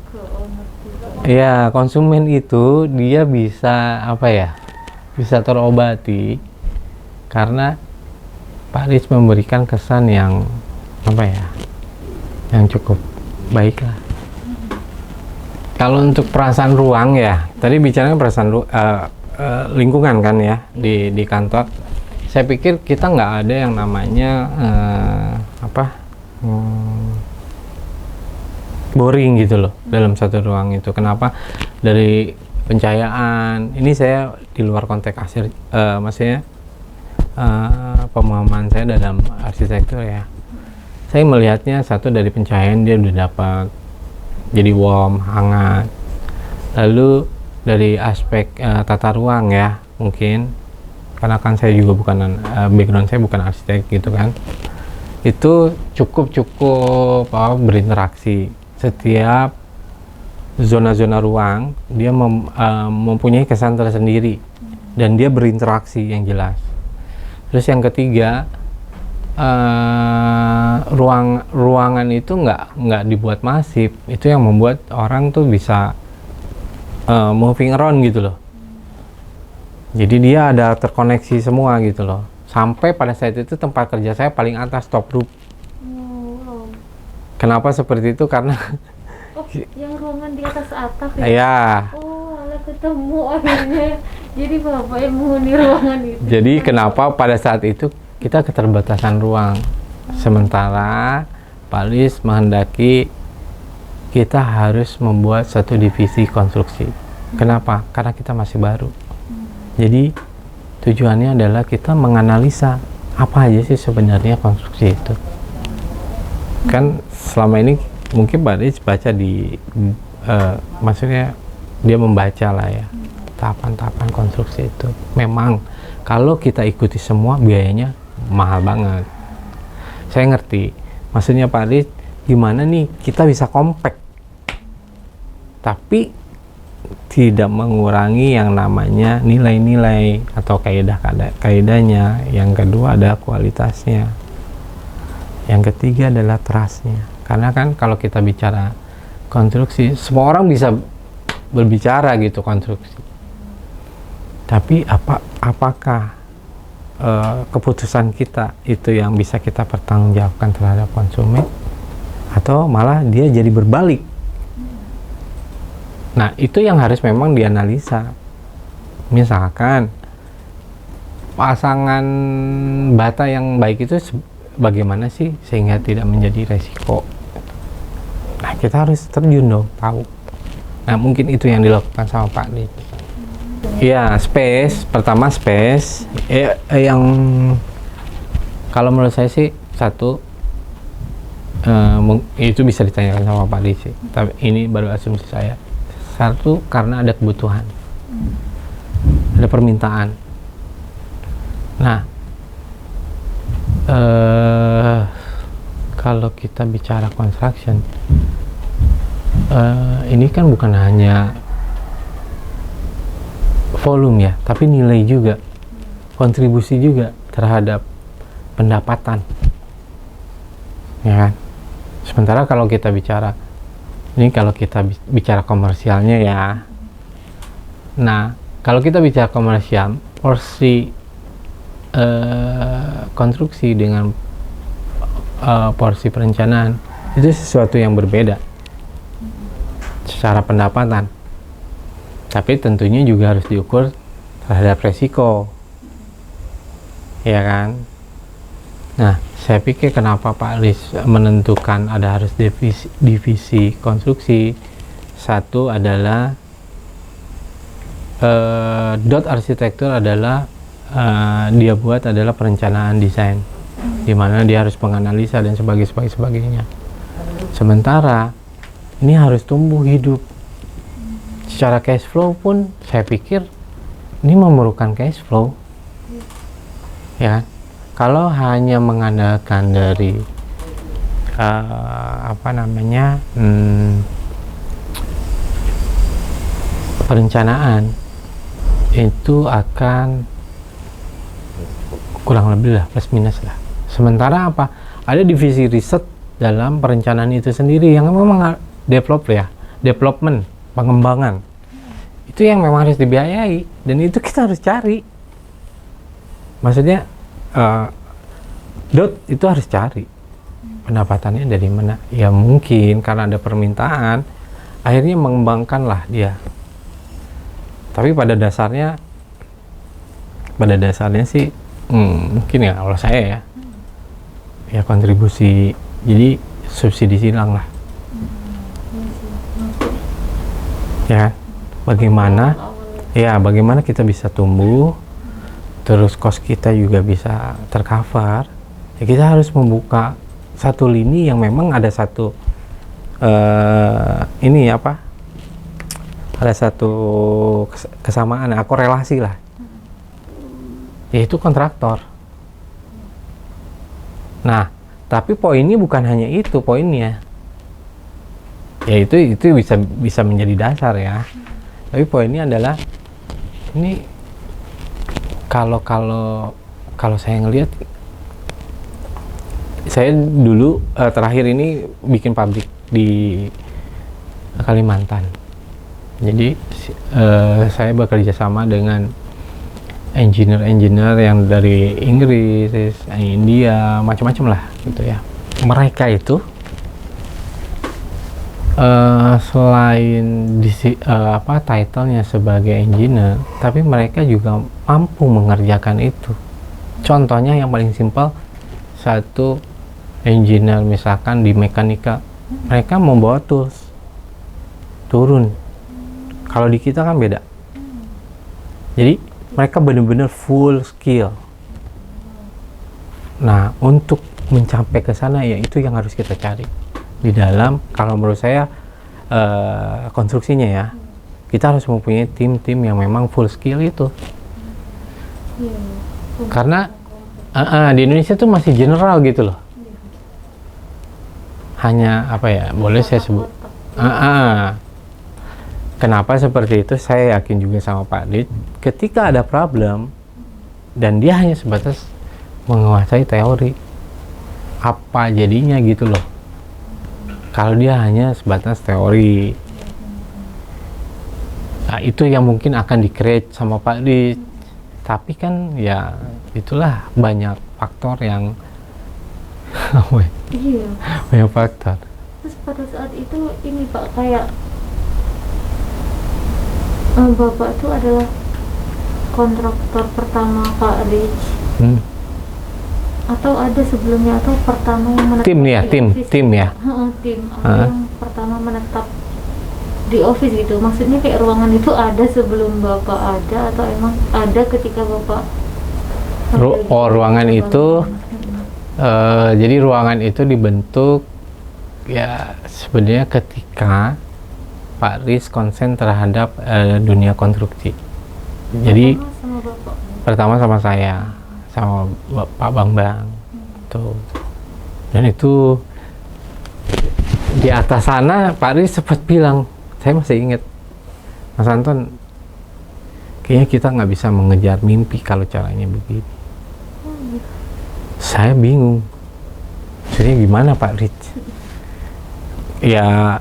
ya, konsumen itu dia bisa bisa terobati karena Pak Rich memberikan kesan yang yang cukup baik lah. Kalau untuk perasaan ruang ya, tadi bicaranya perasaan lingkungan kan ya, di kantor. Saya pikir kita nggak ada yang namanya boring gitu loh dalam satu ruang itu. Kenapa? Dari pencahayaan, ini saya di luar konteks maksudnya pemahaman saya dalam arsitektur ya. Saya melihatnya satu dari pencahayaan dia udah dapat, jadi warm, hangat. Lalu dari aspek tata ruang ya, mungkin karena kan saya juga bukan background saya bukan arsitek gitu kan, itu cukup berinteraksi. Setiap zona-zona ruang dia mempunyai kesan tersendiri dan dia berinteraksi yang jelas. Terus yang ketiga, ruangan itu nggak dibuat masif, itu yang membuat orang tuh bisa moving around gitu loh. Jadi dia ada terkoneksi semua gitu loh. Sampai pada saat itu tempat kerja saya paling atas, top roof. Wow. Kenapa seperti itu? Karena Yang ruangan di atas atap ya? ya. Oh, malah ketemu akhirnya. Jadi bapak yang menghuni ruangan itu. Jadi kenapa pada saat itu kita keterbatasan ruang, sementara Pak Lis menghendaki kita harus membuat satu divisi konstruksi. Kenapa? Karena kita masih baru. Jadi tujuannya adalah kita menganalisa apa aja sih sebenarnya konstruksi itu. Kan selama ini mungkin Pak Lis baca maksudnya dia membaca lah ya tahapan-tahapan konstruksi itu. Memang kalau kita ikuti semua biayanya mahal banget. Saya ngerti maksudnya Pak Lis, gimana nih kita bisa compact tapi tidak mengurangi yang namanya nilai-nilai atau kaidahnya. Yang kedua adalah kualitasnya, yang ketiga adalah trustnya. Karena kan kalau kita bicara konstruksi, semua orang bisa berbicara gitu konstruksi, tapi apakah keputusan kita itu yang bisa kita pertanggungjawabkan terhadap konsumen, atau malah dia jadi berbalik. Nah itu yang harus memang dianalisa. Misalkan pasangan bata yang baik itu bagaimana sih sehingga tidak menjadi resiko. Nah kita harus terjun dong, tahu. Nah mungkin itu yang dilakukan sama Pak Lis. Ya, pertama space yang kalau menurut saya sih satu itu bisa ditanyakan sama Pak Lis sih. Tapi ini baru asumsi saya. Satu, karena ada kebutuhan, ada permintaan. Nah, kalau kita bicara construction, ini kan bukan hanya volume ya, tapi nilai juga, kontribusi juga terhadap pendapatan, ya kan? Sementara kalau kita bicara, ini kalau kita bicara komersialnya ya, nah kalau kita bicara komersial, porsi konstruksi dengan porsi perencanaan itu sesuatu yang berbeda secara pendapatan. Tapi tentunya juga harus diukur terhadap resiko, ya kan? Nah, saya pikir kenapa Pak Lis menentukan ada harus divisi konstruksi. Satu adalah dot arsitektur adalah dia buat adalah perencanaan desain, di mana dia harus menganalisa dan sebagainya. Sementara ini harus tumbuh hidup. Secara cash flow pun saya pikir ini memerlukan cash flow, ya kan? Kalau hanya mengandalkan dari perencanaan, itu akan kurang lebih lah plus minus lah. Sementara apa? Ada divisi riset dalam perencanaan itu sendiri yang memang development, pengembangan. Itu yang memang harus dibiayai dan itu kita harus cari. Maksudnya itu harus cari pendapatannya dari mana. Ya mungkin karena ada permintaan, akhirnya mengembangkanlah dia. Tapi pada dasarnya sih mungkin ya kalau saya ya kontribusi, jadi subsidi silang lah. ya bagaimana bagaimana kita bisa tumbuh, terus cost kita juga bisa tercover. Ya kita harus membuka satu lini yang memang ada satu ada satu kesamaan, korelasi lah, yaitu kontraktor. Nah, tapi poinnya bukan hanya itu poinnya, ya itu bisa menjadi dasar ya. Tapi poinnya adalah ini kalau saya ngelihat, saya dulu terakhir ini bikin pabrik di Kalimantan. Jadi saya bekerja sama dengan engineer yang dari Inggris, India, macam-macam lah gitu ya. Mereka itu selain title-nya sebagai engineer, tapi mereka juga mampu mengerjakan itu. Contohnya yang paling simpel, satu engineer misalkan di mekanika, mereka membawa tools turun. Kalau di kita kan beda. Jadi mereka benar-benar full skill. Nah, untuk mencapai ke sana ya itu yang harus kita cari di dalam, kalau menurut saya konstruksinya ya, kita harus mempunyai tim-tim yang memang full skill itu. Karena di Indonesia tuh masih general gitu loh. Hanya boleh saya sebut. Kenapa seperti itu? Saya yakin juga sama Pak Dit, ketika ada problem dan dia hanya sebatas menguasai teori, apa jadinya gitu loh kalau dia hanya sebatas teori. Nah, itu yang mungkin akan di-create sama Pak Dit. Tapi kan ya itulah, banyak faktor yang banyak faktor. Terus pada saat itu ini Pak, kayak Bapak itu adalah kontraktor pertama Pak Rich, atau ada sebelumnya, atau pertama yang menetap tim ya, tim yang pertama menetap di office gitu? Maksudnya kayak ruangan itu ada sebelum Bapak ada, atau emang ada ketika Bapak ruangan itu jadi ruangan itu dibentuk ya sebenarnya ketika Pak Riz konsen terhadap dunia konstruksi. Jadi pertama sama saya, sama Pak Bambang tuh. Dan itu di atas sana Pak Riz sempat bilang, saya masih ingat, Mas Anton, kayaknya kita nggak bisa mengejar mimpi kalau caranya begini. Saya bingung, jadi gimana Pak Riz? Ya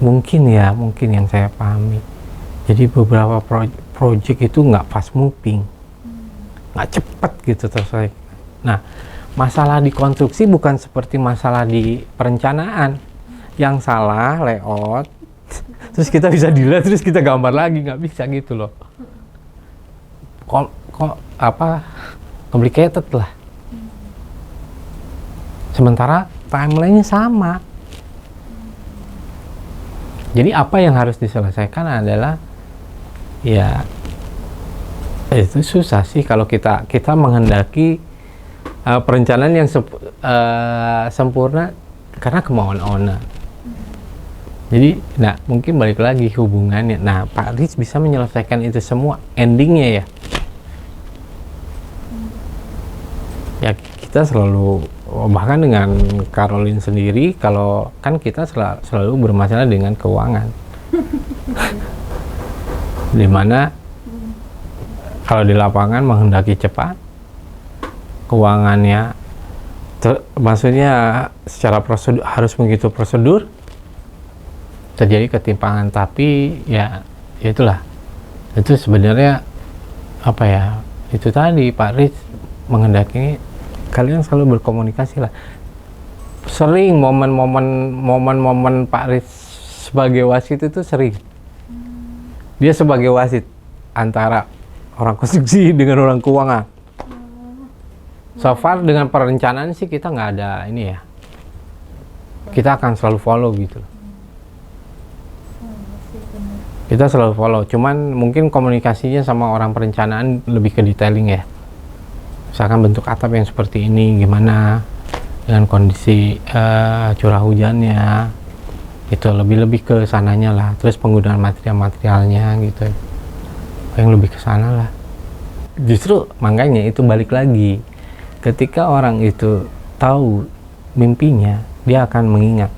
mungkin yang saya pahami, jadi beberapa project itu nggak fast moving, nggak cepat gitu selesai. Nah, masalah di konstruksi bukan seperti masalah di perencanaan, yang salah layout terus kita bisa dilihat terus kita gambar lagi, nggak bisa gitu loh. Complicated lah. Sementara timelinenya sama. Jadi apa yang harus diselesaikan adalah ya itu susah sih kalau kita menghendaki perencanaan yang sempurna karena kemauan owner. Jadi, nah mungkin balik lagi hubungannya. Nah, Pak Riz bisa menyelesaikan itu semua endingnya ya. Ya kita selalu, bahkan dengan Caroline sendiri, kalau kan kita selalu bermasalah dengan keuangan. Dimana kalau di lapangan menghendaki cepat, keuangannya maksudnya secara prosedur harus begitu prosedur, terjadi ketimpangan. Tapi ya itulah, itu sebenarnya itu tadi Pak Riz menghendaki kalian selalu berkomunikasi lah. Sering momen-momen Pak Riz sebagai wasit itu sering dia sebagai wasit antara orang konstruksi dengan orang keuangan. So far dengan perencanaan sih kita nggak ada ini ya, kita akan selalu follow gitu. Kita selalu follow, cuman mungkin komunikasinya sama orang perencanaan lebih ke detailing ya. Misalkan bentuk atap yang seperti ini gimana dengan kondisi curah hujannya, itu lebih ke sananya lah. Terus penggunaan materialnya gitu, yang lebih ke sana lah. Justru makanya itu balik lagi, ketika orang itu tahu mimpinya, dia akan mengingat.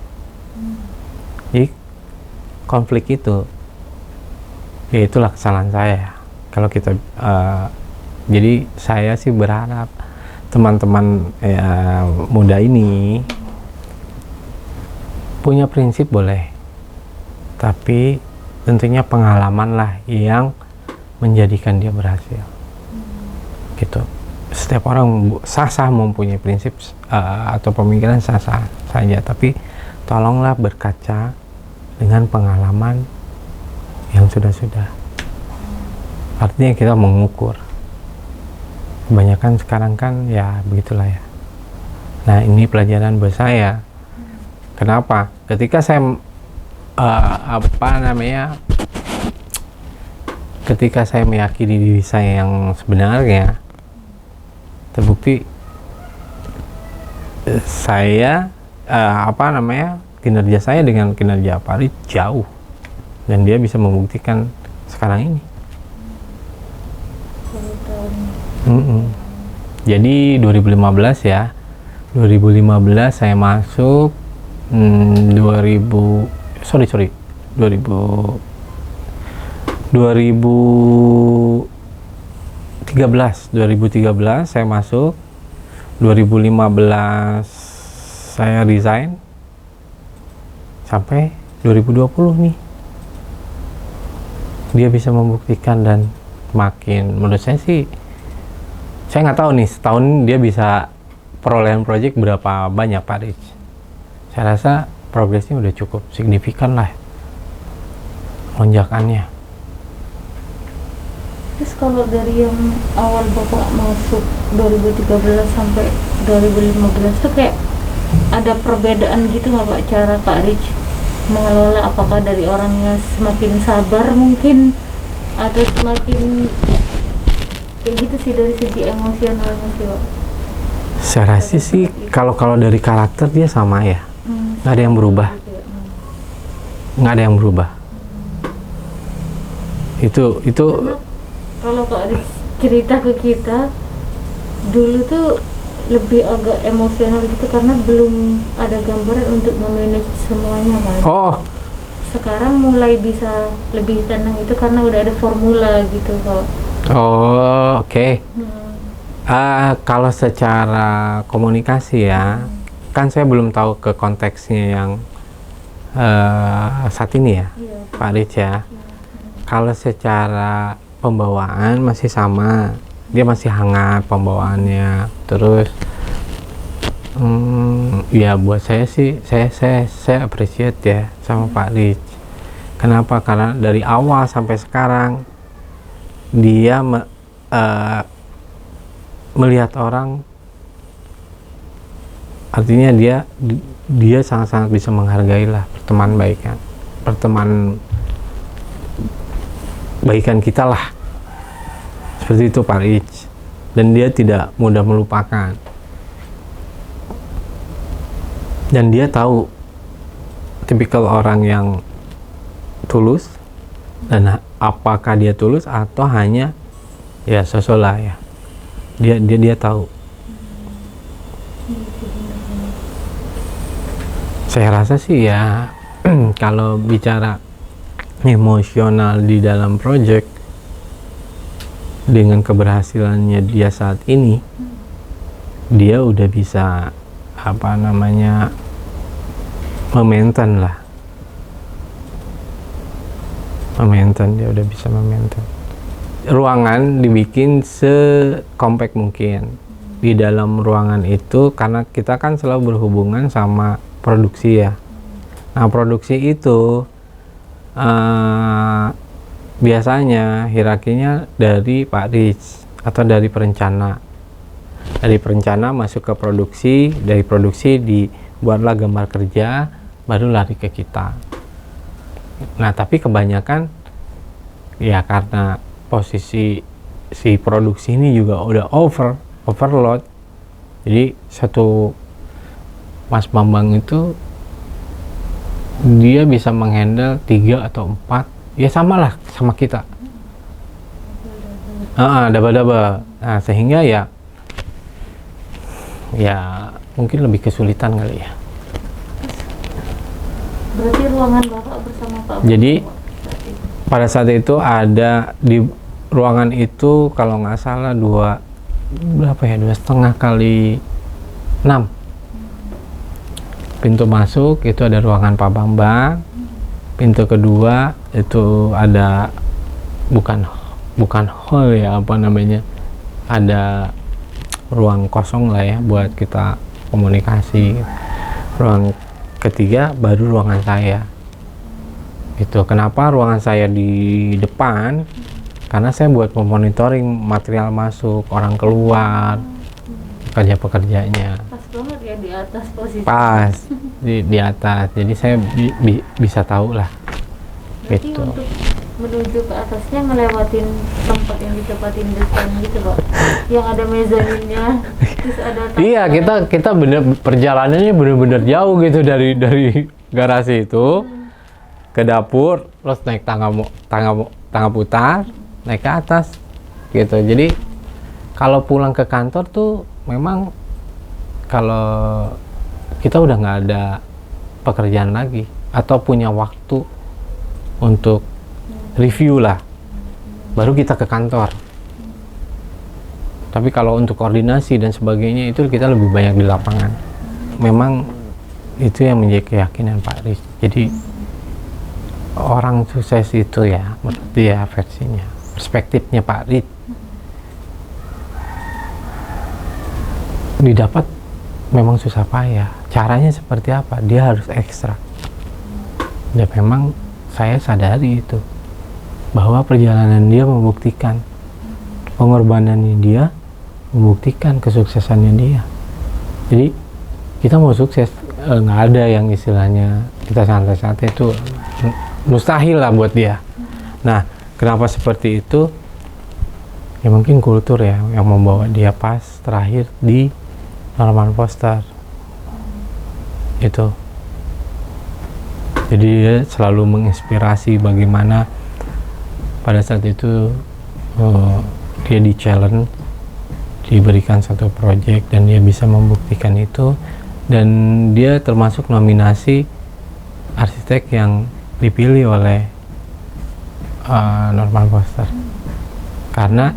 Jadi konflik itu, ya itulah kesalahan saya. Kalau kita jadi saya sih berharap teman-teman muda ini punya prinsip boleh, tapi tentunya pengalaman lah yang menjadikan dia berhasil gitu. Setiap orang sah-sah mempunyai prinsip atau pemikiran sah-sah saja, tapi tolonglah berkaca dengan pengalaman yang sudah-sudah. Artinya kita mengukur. Kebanyakan sekarang kan ya begitulah ya. Nah, ini pelajaran buat saya. Kenapa? Ketika saya ketika saya meyakini diri saya yang sebenarnya, terbukti saya kinerja saya dengan kinerja Pak Rich jauh, dan dia bisa membuktikan sekarang ini. Jadi 2015 ya, 2015 saya masuk 2013 saya masuk, 2015 saya resign, sampai 2020 nih dia bisa membuktikan. Dan makin menurut saya sih, saya nggak tahu nih setahun dia bisa perolehan project berapa banyak Pak Rich. Saya rasa progresnya udah cukup signifikan lah lonjakannya. Terus kalau dari yang awal Bapak masuk 2013 sampai 2015 tuh kayak ada perbedaan gitu nggak Pak, cara Pak Rich mengelola? Apakah dari orangnya semakin sabar mungkin, atau semakin kayak gitu sih dari segi emosionalnya sih Pak? Saya rasa sih kalau dari karakter dia sama ya, nggak ada yang berubah, nggak ada yang berubah. Itu karena kalau Pak Rich cerita ke kita dulu tuh lebih agak emosional gitu karena belum ada gambaran untuk memanage semuanya kan. Oh, Sekarang mulai bisa lebih tenang itu karena udah ada formula gitu Pak. oh oke. Kalau secara komunikasi ya, kan saya belum tahu ke konteksnya yang saat ini ya, Iya. Pak Rich ya. Kalau secara pembawaan masih sama, dia masih hangat pembawaannya. Terus ya buat saya sih, saya appreciate ya sama Pak Rich. Kenapa? Karena dari awal sampai sekarang dia melihat orang, artinya dia sangat-sangat bisa menghargai lah pertemanan baikan kita lah, seperti itu Pak Rich. Dan dia tidak mudah melupakan, dan dia tahu tipikal orang yang tulus, dan apakah dia tulus atau hanya ya sosolah ya, dia tahu. Saya rasa sih ya kalau bicara emosional di dalam project, dengan keberhasilannya dia saat ini, dia udah bisa memaintain lah, dia udah bisa memaintain. Ruangan dibikin sekompak mungkin. Di dalam ruangan itu, karena kita kan selalu berhubungan sama produksi ya. Nah, produksi itu biasanya hierarkinya dari Pak Rich atau dari perencana. Dari perencana masuk ke produksi, dari produksi dibuatlah gambar kerja, baru lari ke kita. Nah, tapi kebanyakan ya karena posisi si produksi ini juga udah overload, jadi satu Mas Bambang itu dia bisa menghandle 3 atau 4, ya samalah sama kita, double. Nah sehingga ya mungkin lebih kesulitan kali ya. Berarti ruangan Bapak bersama Pak Jadi Bambang pada saat itu ada di ruangan itu kalau nggak salah 2,5 kali 6 pintu masuk, itu ada ruangan Pak Bambang. Pintu kedua itu ada bukan hall ya, apa namanya, ada ruang kosong lah ya buat kita komunikasi. Ruang ketiga baru ruangan saya. Itu kenapa ruangan saya di depan, karena saya buat memonitoring material masuk, orang keluar, pekerja-pekerjanya. pas banget ya di atas posisi. Pas di atas, jadi saya bisa tahu lah. Berarti Gitu. untuk menuju ke atasnya ngelewatin tempat yang ditempatin depan gitu Pak, yang ada mezaninnya, terus ada Iya, kita bener perjalanannya bener-bener jauh gitu dari garasi itu ke dapur, terus naik tangga putar, naik ke atas gitu. Jadi kalau pulang ke kantor tuh memang kalau kita udah nggak ada pekerjaan lagi atau punya waktu untuk review lah, baru kita ke kantor. Tapi kalau untuk koordinasi dan sebagainya itu kita lebih banyak di lapangan. Memang itu yang menjadi keyakinan Pak Riz. Jadi orang sukses itu ya, menurut dia versinya, perspektifnya Pak Riz, didapat memang susah payah. Caranya seperti apa? Dia harus ekstra. Dan memang saya sadari itu, bahwa perjalanan dia membuktikan, pengorbanannya dia membuktikan kesuksesannya dia. Jadi kita mau sukses, nggak ada yang istilahnya kita santai-santai, itu mustahil lah buat dia. Nah, kenapa seperti itu? Ya mungkin kultur ya yang membawa dia pas terakhir di Norman Foster itu. Jadi dia selalu menginspirasi bagaimana pada saat itu dia di challenge, diberikan satu project dan dia bisa membuktikan itu, dan dia termasuk nominasi arsitek yang dipilih oleh Norman Foster karena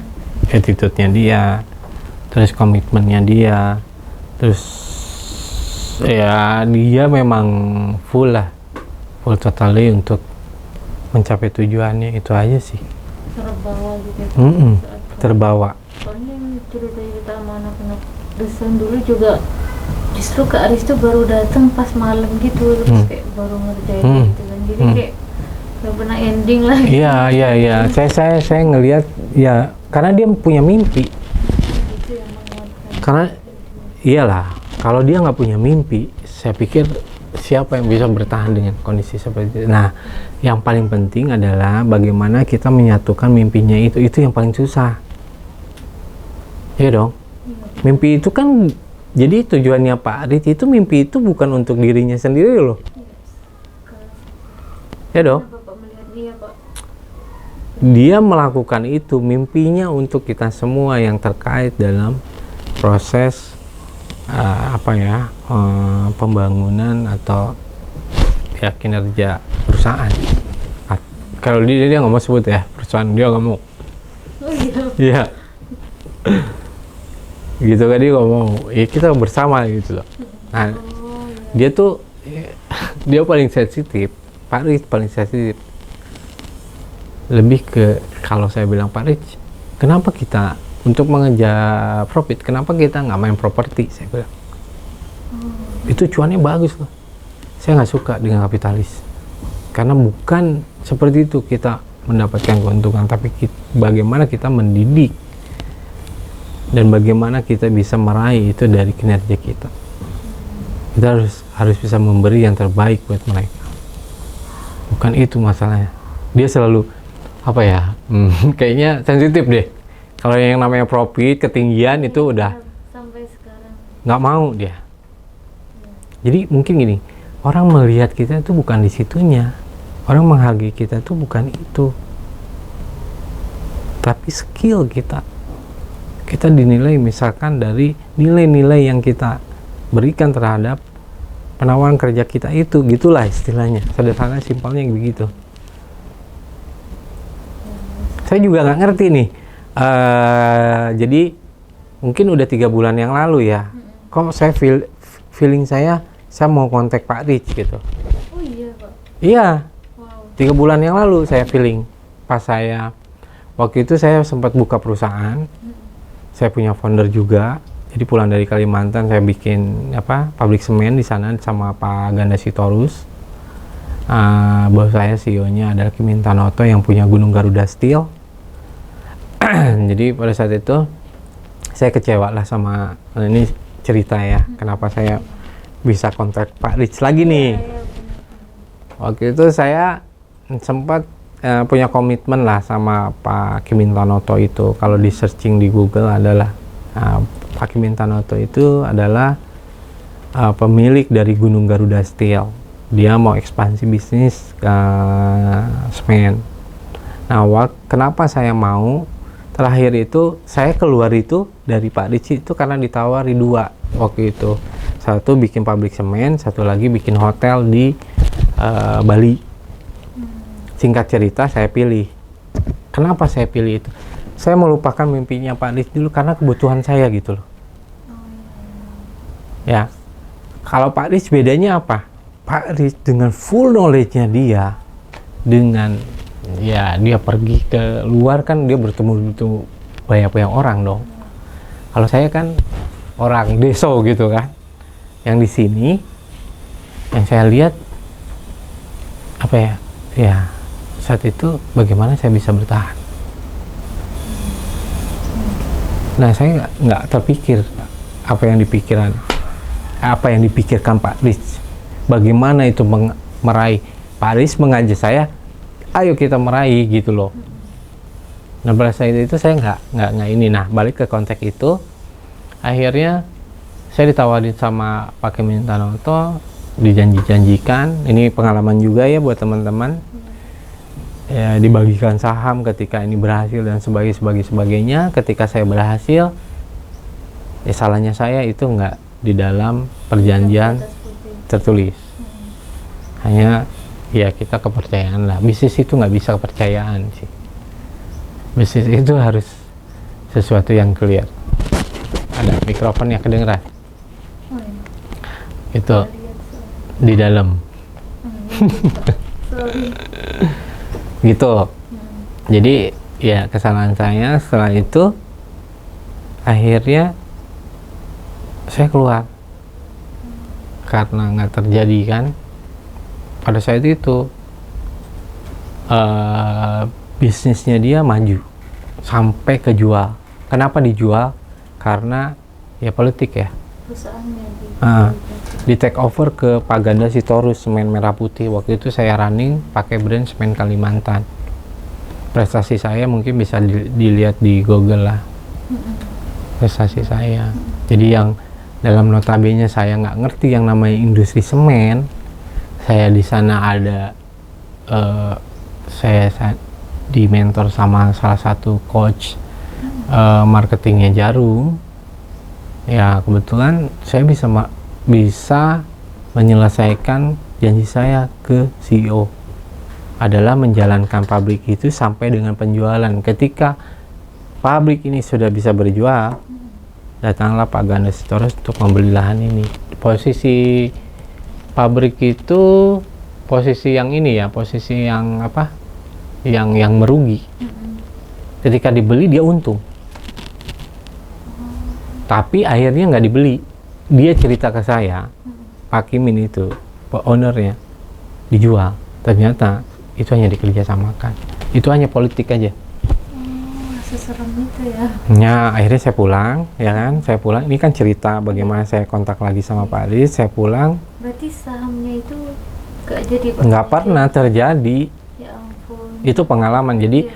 attitude-nya dia, terus komitmennya dia, terus ya dia memang full totally untuk mencapai tujuannya. Itu aja sih. terbawa gitu ya, saat itu. Terbawa. Soalnya yang cerita sama anak-anak desain dulu juga justru Kak Aris tuh baru datang pas malam gitu, terus kayak baru ngerjain gitu kan, jadi kayak gak pernah ending lagi. Iya. Saya ngelihat ya, karena dia punya mimpi. Itu yang menguatkan. Karena iyalah, kalau dia nggak punya mimpi, saya pikir siapa yang bisa bertahan dengan kondisi seperti itu. Nah, yang paling penting adalah bagaimana kita menyatukan mimpinya itu yang paling susah. Iya dong. Mimpi itu kan, jadi tujuannya Pak Riz itu, mimpi itu bukan untuk dirinya sendiri loh. Ya dong. Bapak melihat dia Pak, Dia melakukan itu, mimpinya untuk kita semua yang terkait dalam proses pembangunan atau ya kinerja perusahaan. Kalau dia nggak mau sebut ya perusahaan, dia nggak mau. oh iya, Iya. Gitu kan, dia nggak mau. Ya kita bersama gitu loh. Nah, dia tuh dia paling sensitif. Pak Riz paling sensitif. Lebih ke, kalau saya bilang Pak Riz, kenapa kita untuk mengejar profit, kenapa kita nggak main properti? Saya bilang itu cuannya bagus loh. Saya nggak suka dengan kapitalis, karena bukan seperti itu kita mendapatkan keuntungan, tapi bagaimana kita mendidik dan bagaimana kita bisa meraih itu dari kinerja kita. Kita harus bisa memberi yang terbaik buat mereka. Bukan itu masalahnya. Dia selalu apa ya, kayaknya sensitif deh. Kalau yang namanya profit, ketinggian itu udah sampai sekarang. nggak mau dia. Jadi mungkin gini, orang melihat kita itu bukan di situnya, orang menghargai kita itu bukan itu, tapi skill kita. Kita dinilai misalkan dari nilai-nilai yang kita berikan terhadap penawaran kerja kita itu, gitulah istilahnya. Sederhana, simpelnya begitu. Saya juga nggak ngerti nih. Jadi mungkin udah 3 bulan yang lalu ya. Kok saya feeling saya mau kontak Pak Rich gitu. Oh iya Pak. Iya, Wow. 3 bulan yang lalu saya feeling. Pas saya waktu itu saya sempat buka perusahaan. Saya punya founder juga. Jadi pulang dari Kalimantan saya bikin pabrik semen di sana sama Pak Ganda Sitorus. Bos saya CEO-nya adalah Kim Intanoto yang punya Gunung Garuda Steel. Jadi pada saat itu saya kecewa lah sama ini cerita ya, kenapa saya bisa kontak Pak Rich lagi nih. Waktu itu saya sempat punya komitmen lah sama Pak Kim Intanoto itu. Kalau di searching di Google adalah Pak Kim Intanoto itu adalah pemilik dari Gunung Garuda Steel. Dia mau ekspansi bisnis semen. Nah, kenapa saya mau? Terakhir itu saya keluar itu dari Pak Rich itu karena ditawari 2 waktu itu. Satu bikin pabrik semen, satu lagi bikin hotel di Bali. Singkat cerita saya pilih. Kenapa saya pilih itu? Saya melupakan mimpinya Pak Rich dulu karena kebutuhan saya gitu loh. Ya, kalau Pak Rich bedanya apa? Pak Rich dengan full knowledge-nya dia, dengan ya dia pergi ke luar kan dia bertemu itu banyak orang dong. Kalau saya kan orang deso gitu kan, yang di sini yang saya lihat ya saat itu bagaimana saya bisa bertahan. Nah, saya nggak terpikir apa yang dipikirkan Pak Rich. Bagaimana itu meraih. Pak Rich mengajak saya, ayo kita meraih gitu loh. Nah, pada saat itu saya nggak ini. Nah, balik ke konteks itu, akhirnya saya ditawarin sama Pak Kim Intanoto, dijanjikan. Ini pengalaman juga ya buat teman-teman. Ya, dibagikan saham ketika ini berhasil dan sebagainya. Ketika saya berhasil, ya salahnya saya itu nggak di dalam perjanjian tertulis. Hanya ya kita kepercayaan lah. Bisnis itu nggak bisa kepercayaan sih. Bisnis itu harus sesuatu yang clear. Ada mikrofon yang kedengeran. Itu di dalam. Gitu. Jadi ya kesalahan saya setelah itu akhirnya saya keluar karena nggak terjadi kan. Pada saat itu bisnisnya dia maju sampai kejual. Kenapa dijual? Karena ya politik ya. Di take over ke Pak Ganda Sitorus semen merah putih. Waktu itu saya running pakai brand semen Kalimantan. Prestasi saya mungkin bisa dilihat di Google lah. Prestasi saya. Jadi yang dalam notabene saya nggak ngerti yang namanya industri semen. Saya di sana ada saya di mentor sama salah satu coach marketingnya Jarum. Ya kebetulan saya bisa menyelesaikan janji saya ke CEO adalah menjalankan pabrik itu sampai dengan penjualan. Ketika pabrik ini sudah bisa berjual, datanglah Pak Ganda Sitorus untuk membeli lahan ini. Posisi pabrik itu posisi yang ini ya, posisi yang apa? Yang merugi. Ketika dibeli dia untung. Tapi akhirnya nggak dibeli. Dia cerita ke saya, Pak Kimin itu, ownernya, dijual. Ternyata itu hanya dikerjasamakan. Itu hanya politik aja. Seserem itu ya. Ya, akhirnya saya pulang, ya kan? Saya pulang. Ini kan cerita bagaimana saya kontak lagi sama Pak Rich. Saya pulang. Berarti sahamnya itu nggak jadi Pak? Nggak pernah terjadi. Ya ampun. Itu pengalaman. Jadi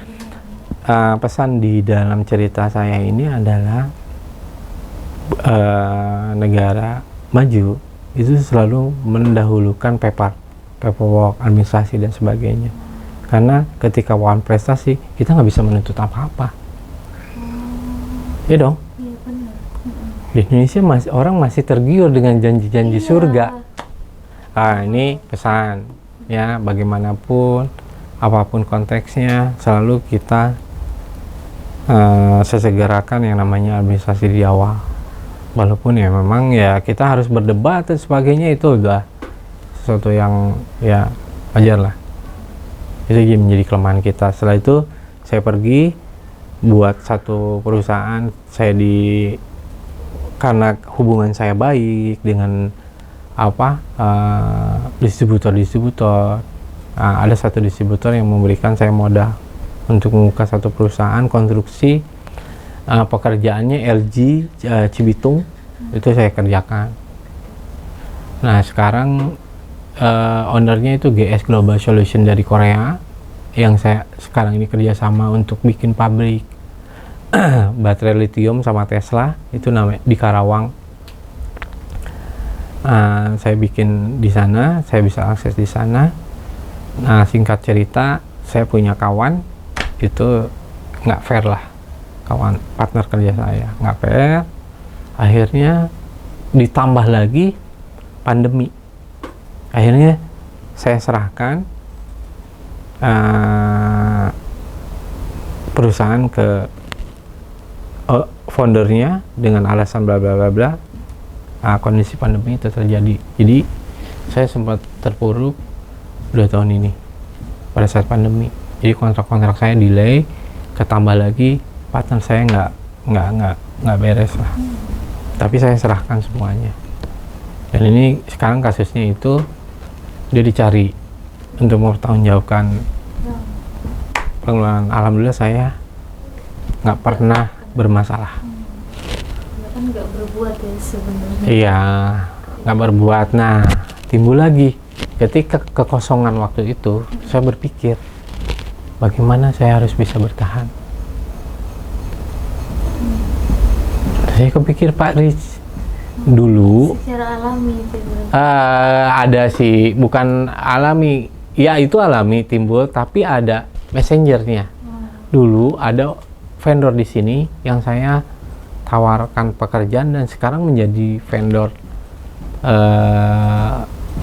pesan di dalam cerita saya ini adalah negara maju itu selalu mendahulukan paperwork, administrasi dan sebagainya. Karena ketika wawan prestasi kita nggak bisa menuntut apa-apa. Ya dong. Iya benar. Di Indonesia orang masih tergiur dengan janji-janji Iya. surga. Ini pesan ya, bagaimanapun apapun konteksnya selalu kita sesegerakan yang namanya administrasi di awal. Walaupun ya memang ya kita harus berdebat dan sebagainya, itu udah sesuatu yang ya wajar lah. Itu menjadi kelemahan kita. Setelah itu saya pergi buat satu perusahaan, karena hubungan saya baik dengan distributor. Ada satu distributor yang memberikan saya modal untuk membuka satu perusahaan konstruksi. Pekerjaannya LG Cibitung, itu saya kerjakan. Nah sekarang ownernya itu GS Global Solution dari Korea, yang saya sekarang ini kerjasama untuk bikin pabrik baterai lithium sama Tesla, itu namanya di Karawang. Saya bikin di sana, saya bisa akses di sana. Nah singkat cerita, saya punya kawan itu nggak fair lah, kawan partner kerja saya nggak fair. Akhirnya ditambah lagi pandemi, akhirnya saya serahkan perusahaan ke foundernya dengan alasan bla bla bla bla. Kondisi pandemi itu terjadi, jadi saya sempat terpuruk 2 tahun ini pada saat pandemi. Jadi kontrak-kontrak saya delay, ketambah lagi partner saya nggak beres lah. Tapi saya serahkan semuanya. Dan ini sekarang kasusnya itu dia dicari untuk mempertanggungjawabkan pengelolaan. Alhamdulillah saya nggak pernah bermasalah. Ya kan nggak berbuat ya sebenarnya. Iya, nggak berbuat. Nah, timbul lagi ketika kekosongan waktu itu, saya berpikir bagaimana saya harus bisa bertahan. Saya kepikir Pak Rich dulu Secara alami itu berarti. ada sih, bukan alami, ya itu alami timbul, tapi ada messengernya. Dulu ada vendor di sini yang saya tawarkan pekerjaan dan sekarang menjadi vendor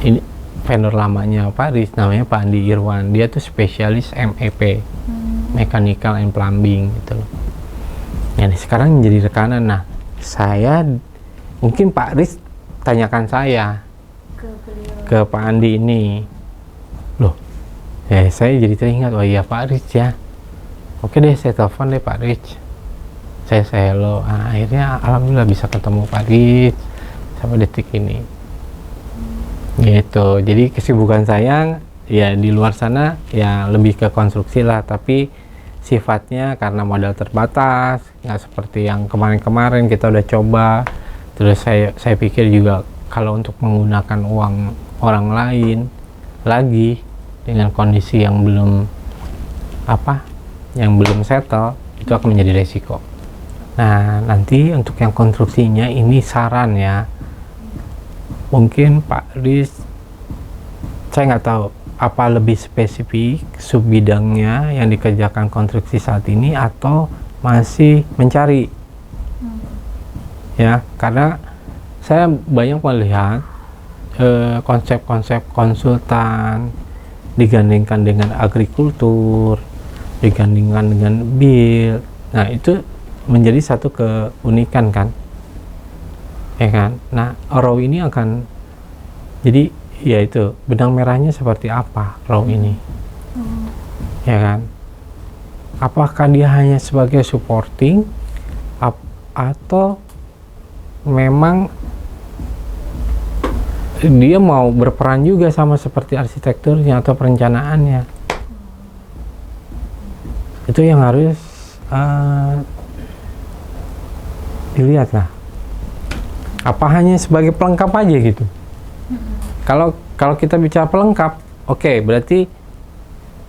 ini vendor lamanya Pak Riz, namanya Pak Andi Irwan. Dia tuh spesialis MEP, Mechanical and Plumbing gitu loh. Jadi sekarang menjadi rekanan. Nah, saya mungkin Pak Riz tanyakan saya ke Pak Andi ini, loh, saya jadi teringat, oh iya Pak Riz ya. Oke deh, saya telepon deh Pak Riz. Saya hello. Akhirnya alhamdulillah bisa ketemu Pak Riz sampai detik ini. Gitu. Jadi kesibukan saya ya di luar sana ya lebih ke konstruksi lah, tapi sifatnya karena modal terbatas, nggak seperti yang kemarin-kemarin kita udah coba. Terus saya pikir juga kalau untuk menggunakan uang orang lain lagi dengan kondisi yang belum settle, itu akan menjadi resiko. Nah, nanti untuk yang konstruksinya ini saran ya, mungkin Pak Riz, saya nggak tahu apa lebih spesifik sub bidangnya yang dikerjakan konstruksi saat ini atau masih mencari ya, karena saya banyak melihat konsep-konsep konsultan digandingkan dengan agrikultur, digandingkan dengan build. Nah, itu menjadi satu keunikan kan, ya kan. Nah, RAW ini akan jadi ya itu benang merahnya seperti apa RAW ini, ya kan. Apakah dia hanya sebagai supporting atau memang dia mau berperan juga sama seperti arsitekturnya atau perencanaannya. Itu yang harus dilihat lah. Apa hanya sebagai pelengkap aja gitu. Kalau kita bicara pelengkap, oke, berarti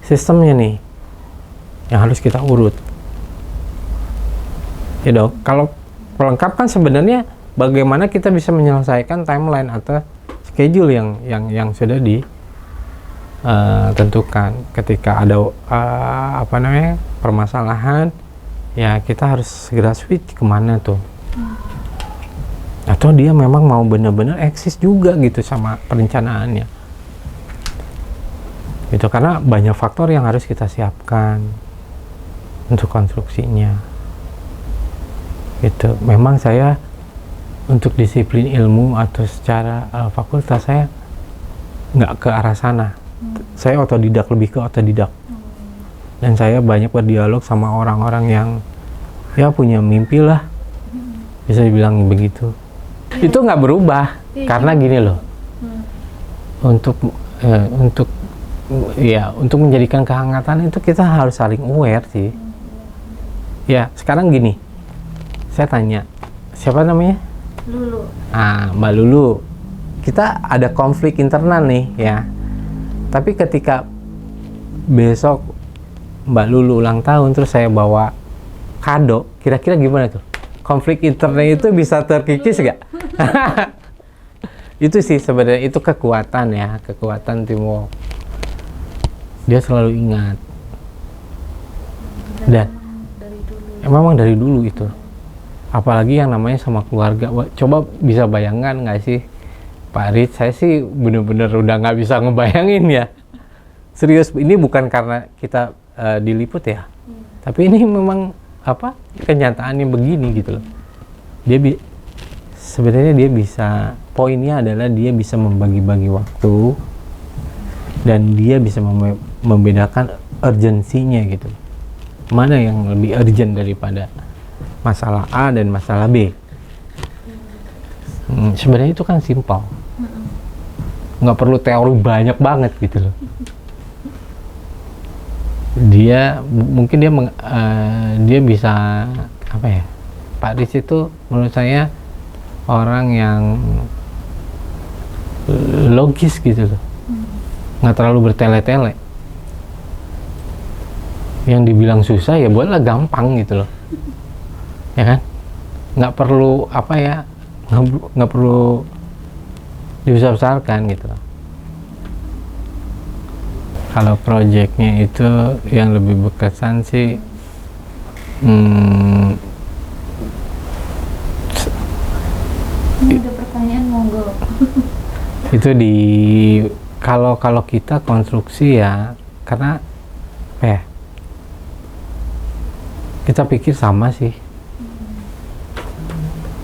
sistemnya nih yang harus kita urut. Ya dong, kalau pelengkap kan sebenarnya bagaimana kita bisa menyelesaikan timeline atau schedule yang sudah ditentukan. Ketika ada permasalahan, ya kita harus segera switch kemana tuh. Atau dia memang mau benar-benar eksis juga gitu sama perencanaannya. Itu karena banyak faktor yang harus kita siapkan untuk konstruksinya. Gitu. Memang saya untuk disiplin ilmu atau secara fakultas saya nggak ke arah sana. Saya otodidak, lebih ke otodidak. Dan saya banyak berdialog sama orang-orang yang ya punya mimpi lah, bisa dibilang begitu. Itu nggak berubah karena gini loh. Untuk menjadikan kehangatan itu kita harus saling aware sih. Ya sekarang gini. Saya tanya, siapa namanya? Lulu. Mbak Lulu. Kita ada konflik internal nih ya. Tapi ketika besok Mbak Lulu ulang tahun, terus saya bawa kado, kira-kira gimana tuh? Konflik internal itu bisa terkikis nggak? Itu sih sebenarnya, itu kekuatan ya, kekuatan teamwork. Dia selalu ingat. Dan memang dari dulu itu. Apalagi yang namanya sama keluarga. Coba bisa bayangkan nggak sih Pak Rich, saya sih bener-bener udah nggak bisa ngebayangin ya. Serius, ini bukan karena kita diliput ya, tapi ini memang kenyataannya begini gitu loh. Sebenarnya dia bisa, poinnya adalah dia bisa membagi-bagi waktu dan dia bisa membedakan urgensinya gitu. Mana yang lebih urgent daripada masalah A dan masalah B. Sebenarnya itu kan simpel, nggak perlu teori banyak banget gitu loh. Mungkin dia bisa Pak Riz itu menurut saya orang yang logis gitu loh, nggak terlalu bertele-tele. Yang dibilang susah ya buatlah gampang gitu loh. Ya kan, nggak perlu nggak perlu dibesar-besarkan gitu. Kalau proyeknya itu yang lebih berkesan sih Ini ada pertanyaan, monggo. itu kalau kita konstruksi ya, karena kita pikir sama sih.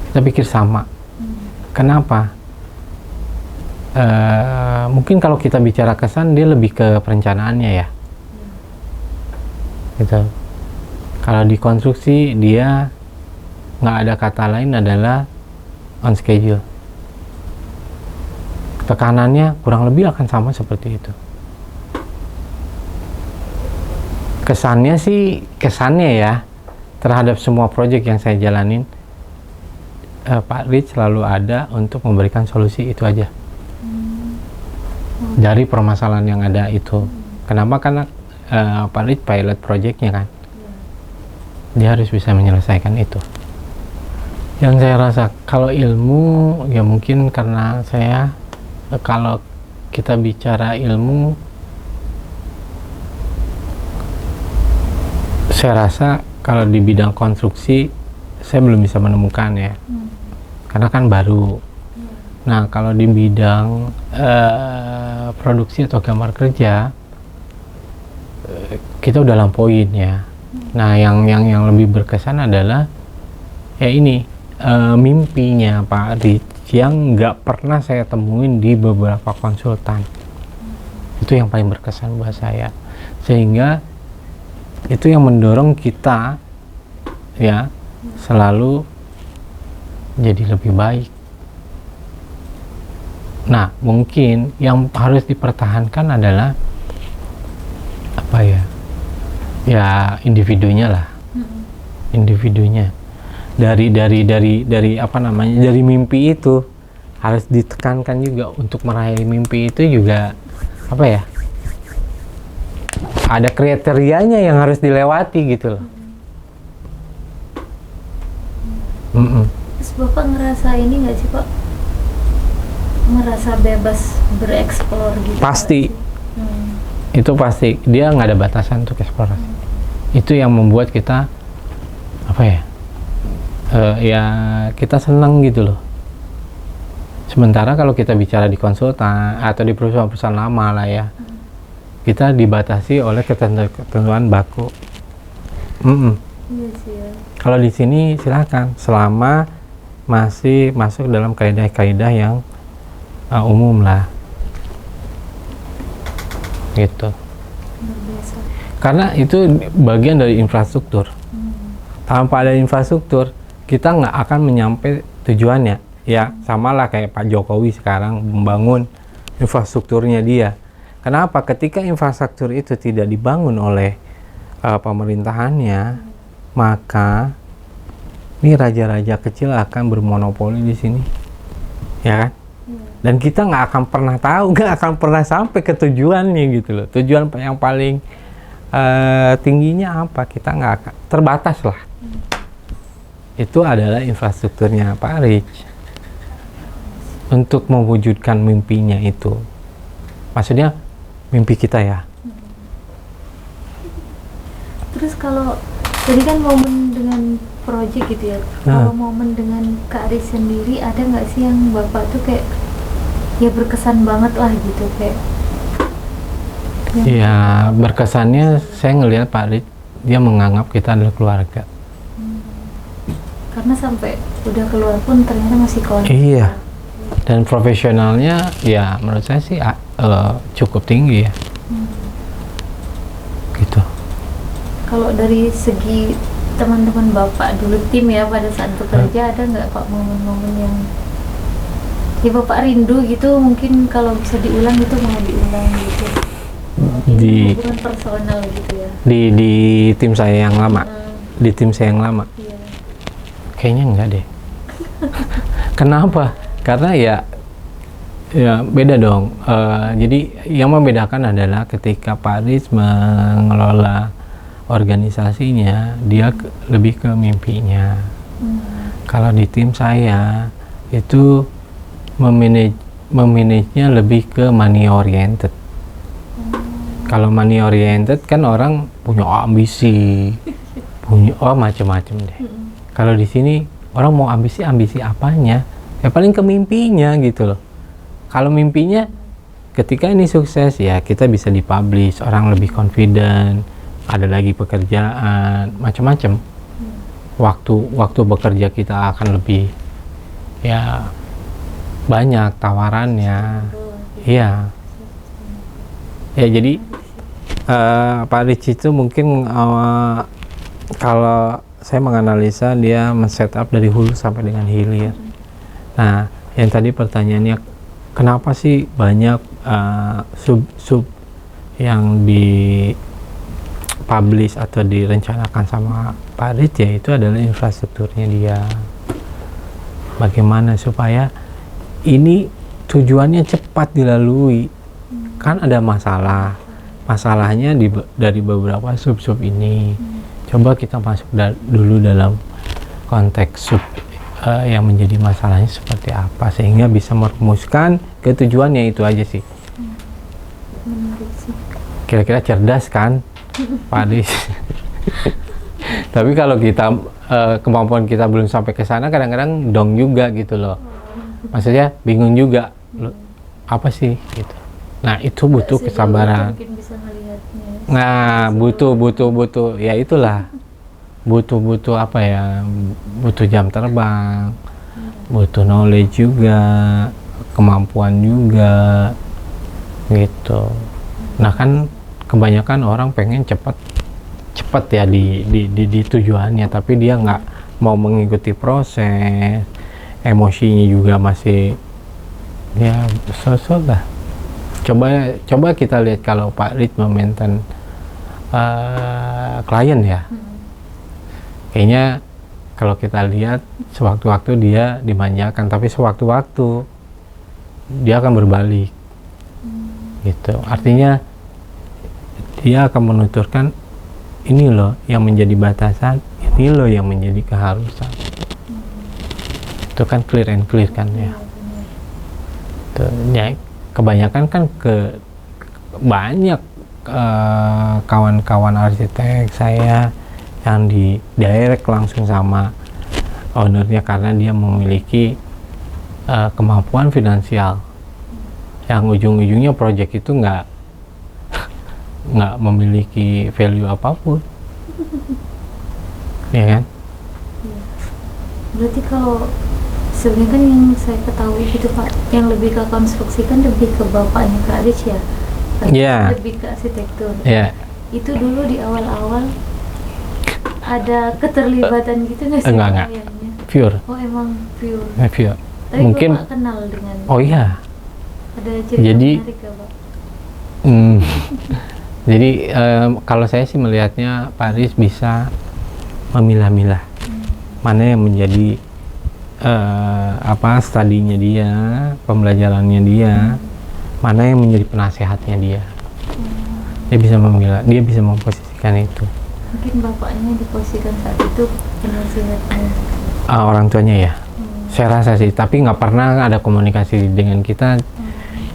Kita pikir sama. Kenapa? Mungkin kalau kita bicara kesan, dia lebih ke perencanaannya ya. Gitu. Kalau di konstruksi dia nggak ada kata lain adalah on schedule. Tekanannya kurang lebih akan sama seperti itu. Kesannya ya terhadap semua proyek yang saya jalanin, Pak Rich selalu ada untuk memberikan solusi itu aja dari permasalahan yang ada itu. Kenapa? Karena Pak Rich pilot projectnya kan, dia harus bisa menyelesaikan itu. Yang saya rasa kalau ilmu ya mungkin karena saya, kalau kita bicara ilmu, saya rasa kalau di bidang konstruksi saya belum bisa menemukan ya. Karena kan baru. Nah, kalau di bidang produksi atau gambar kerja, kita udah lampauin ya. Nah, yang lebih berkesan adalah ya ini mimpinya Pak Rich yang nggak pernah saya temuin di beberapa konsultan. Itu yang paling berkesan buat saya. Sehingga itu yang mendorong kita ya selalu jadi lebih baik. Nah, mungkin yang harus dipertahankan adalah ya individunya lah. Individunya. Dari mimpi itu harus ditekankan juga untuk meraih mimpi itu juga ada kriterianya yang harus dilewati gitu loh. Terus Bapak ngerasa ini nggak sih Pak? Merasa bebas bereksplor gitu? Pasti. nggak sih? Itu pasti, dia nggak ada batasan untuk eksplorasi. Itu yang membuat kita apa ya, ya kita senang gitu loh. Sementara kalau kita bicara di konsultan atau di perusahaan-perusahaan lama lah ya, kita dibatasi oleh ketentuan baku. Iya sih ya. Kalau di sini silakan, selama masih masuk dalam kaidah-kaidah yang umum lah, gitu. Luar biasa. Karena itu bagian dari infrastruktur. Tanpa ada infrastruktur, kita nggak akan menyampai tujuannya. Ya, samalah kayak Pak Jokowi sekarang membangun infrastrukturnya dia. Kenapa? Ketika infrastruktur itu tidak dibangun oleh pemerintahannya, maka ini raja-raja kecil akan bermonopoli di sini, ya kan? Dan kita nggak akan pernah tahu, nggak akan pernah sampai ke tujuannya gitu loh. Tujuan yang paling tingginya apa? Kita nggak akan, terbatas lah. Itu adalah infrastrukturnya Pak Rich untuk mewujudkan mimpinya itu. Maksudnya mimpi kita ya. Terus kalau tadi kan momen dengan project gitu ya, kalau momen dengan Kak Rich sendiri ada nggak sih yang Bapak tuh kayak ya berkesan banget lah gitu kayak? Ya berkesannya saya ngelihat Pak Rich dia menganggap kita adalah keluarga. Karena sampai udah keluar pun ternyata masih kontak. Iya. Dan profesionalnya ya menurut saya sih cukup tinggi ya. Gitu. Kalau dari segi teman-teman Bapak dulu tim ya pada saat bekerja, ada nggak Pak momen-momen yang ya Bapak rindu gitu, mungkin kalau bisa diulang itu mau diulang gitu? Hubungan personal gitu ya? Di tim saya yang lama. Di tim saya yang lama. Iya. Kayaknya enggak deh. Kenapa? Karena ya beda dong. Jadi yang membedakan adalah ketika Pak Rich mengelola organisasinya, dia lebih ke mimpinya. Kalau di tim saya itu memanage-nya lebih ke money oriented. Kalau money oriented kan orang punya ambisi, punya macam-macam deh. Kalau di sini orang mau ambisi apanya? Ya paling ke mimpinya gitu loh. Kalau mimpinya ketika ini sukses ya kita bisa dipublish, orang lebih confident, ada lagi pekerjaan, macam-macam. Waktu bekerja kita akan lebih ya banyak tawarannya. Iya. Ya jadi Pak Rich itu mungkin kalau saya menganalisa dia men-setup dari hulu sampai dengan hilir. Nah, yang tadi pertanyaannya kenapa sih banyak sub yang di-publish atau direncanakan sama Pak Rich, ya itu adalah infrastrukturnya dia. Bagaimana supaya ini tujuannya cepat dilalui. Kan ada masalahnya dari beberapa sub-sub ini. Coba kita masuk dulu dalam konteks sub yang menjadi masalahnya seperti apa, sehingga bisa merumuskan ke tujuannya. Itu aja sih. Kira-kira cerdas kan Pak Rich? Tapi kalau kita kemampuan kita belum sampai ke sana, kadang-kadang dong juga gitu loh. Maksudnya bingung juga apa sih gitu. Nah itu butuh kesabaran. Nah butuh ya itulah, butuh apa ya, butuh jam terbang, butuh knowledge juga, kemampuan juga gitu. Nah kan kebanyakan orang pengen cepat ya di tujuannya, tapi dia nggak mau mengikuti proses, emosinya juga masih ya sosok lah. Coba kita lihat kalau Pak Rich memaintain klien ya, kayaknya kalau kita lihat sewaktu-waktu dia dimanjakan, tapi sewaktu-waktu dia akan berbalik gitu. Artinya dia akan menuturkan ini loh yang menjadi batasan, ini loh yang menjadi keharusan. Itu kan clear and clear kan ya. Tuh, ya kebanyakan kan banyak kawan-kawan arsitek saya yang di direct langsung sama ownernya karena dia memiliki kemampuan finansial yang ujung-ujungnya project itu nggak memiliki value apapun, ya kan? Berarti kalau sebenarnya kan yang saya ketahui gitu Pak, yang lebih ke konstruksi kan lebih ke bapaknya Kak Rich ya? Iya. Lebih ke arsitektur. Ya. Itu dulu di awal-awal ada keterlibatan gitu nggak sih? Enggak. Kayaknya? Pure. Oh emang pure. Pure. Tapi Mungkin. Bapak kenal dengan. Oh iya. Ada cerita Jadi- menarik ya Pak? Jadi kalau saya sih melihatnya Pak Riz bisa memilah-milah mana yang menjadi studinya dia, pembelajarannya dia, mana yang menjadi penasehatnya dia. Dia bisa memilah, dia bisa memposisikan itu. Mungkin bapaknya diposisikan saat itu penasihatnya. Orang tuanya ya, saya rasa sih. Tapi nggak pernah ada komunikasi dengan kita.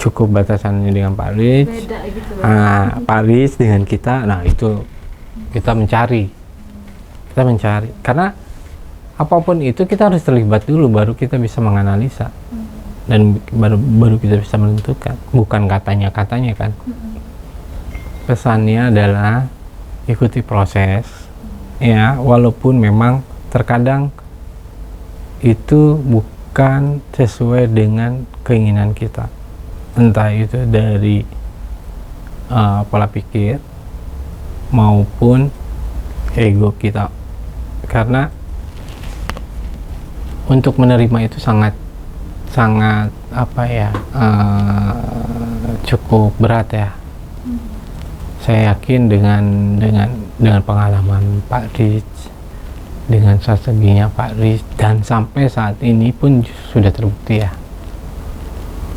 Cukup batasannya dengan Pak Riz. Beda gitu Pak. Pak Riz dengan kita, nah itu kita mencari karena apapun itu kita harus terlibat dulu baru kita bisa menganalisa dan baru kita bisa menentukan, bukan katanya kan. Pesannya adalah ikuti proses ya, walaupun memang terkadang itu bukan sesuai dengan keinginan kita, entah itu dari pola pikir maupun ego kita, karena untuk menerima itu sangat cukup berat ya. Saya yakin dengan pengalaman Pak Riz, dengan strateginya Pak Riz, dan sampai saat ini pun sudah terbukti ya,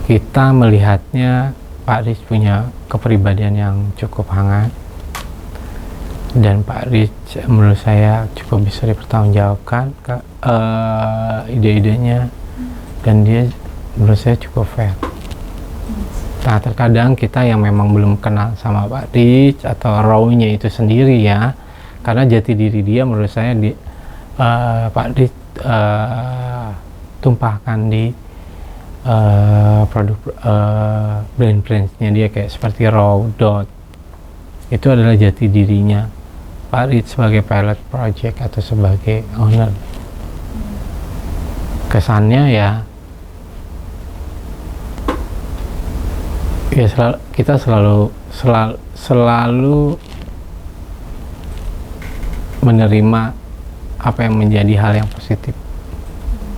kita melihatnya Pak Riz punya kepribadian yang cukup hangat, dan Pak Riz menurut saya cukup bisa dipertanggungjawabkan ide-idenya, dan dia menurut saya cukup fair. Nah terkadang kita yang memang belum kenal sama Pak Riz atau raw-nya itu sendiri ya, karena jati diri dia menurut saya Pak Riz tumpahkan di produk brand-brandnya dia, kayak seperti raw, dot, itu adalah jati dirinya Pak Riz sebagai pilot project atau sebagai owner. Kesannya ya kita selalu menerima apa yang menjadi hal yang positif.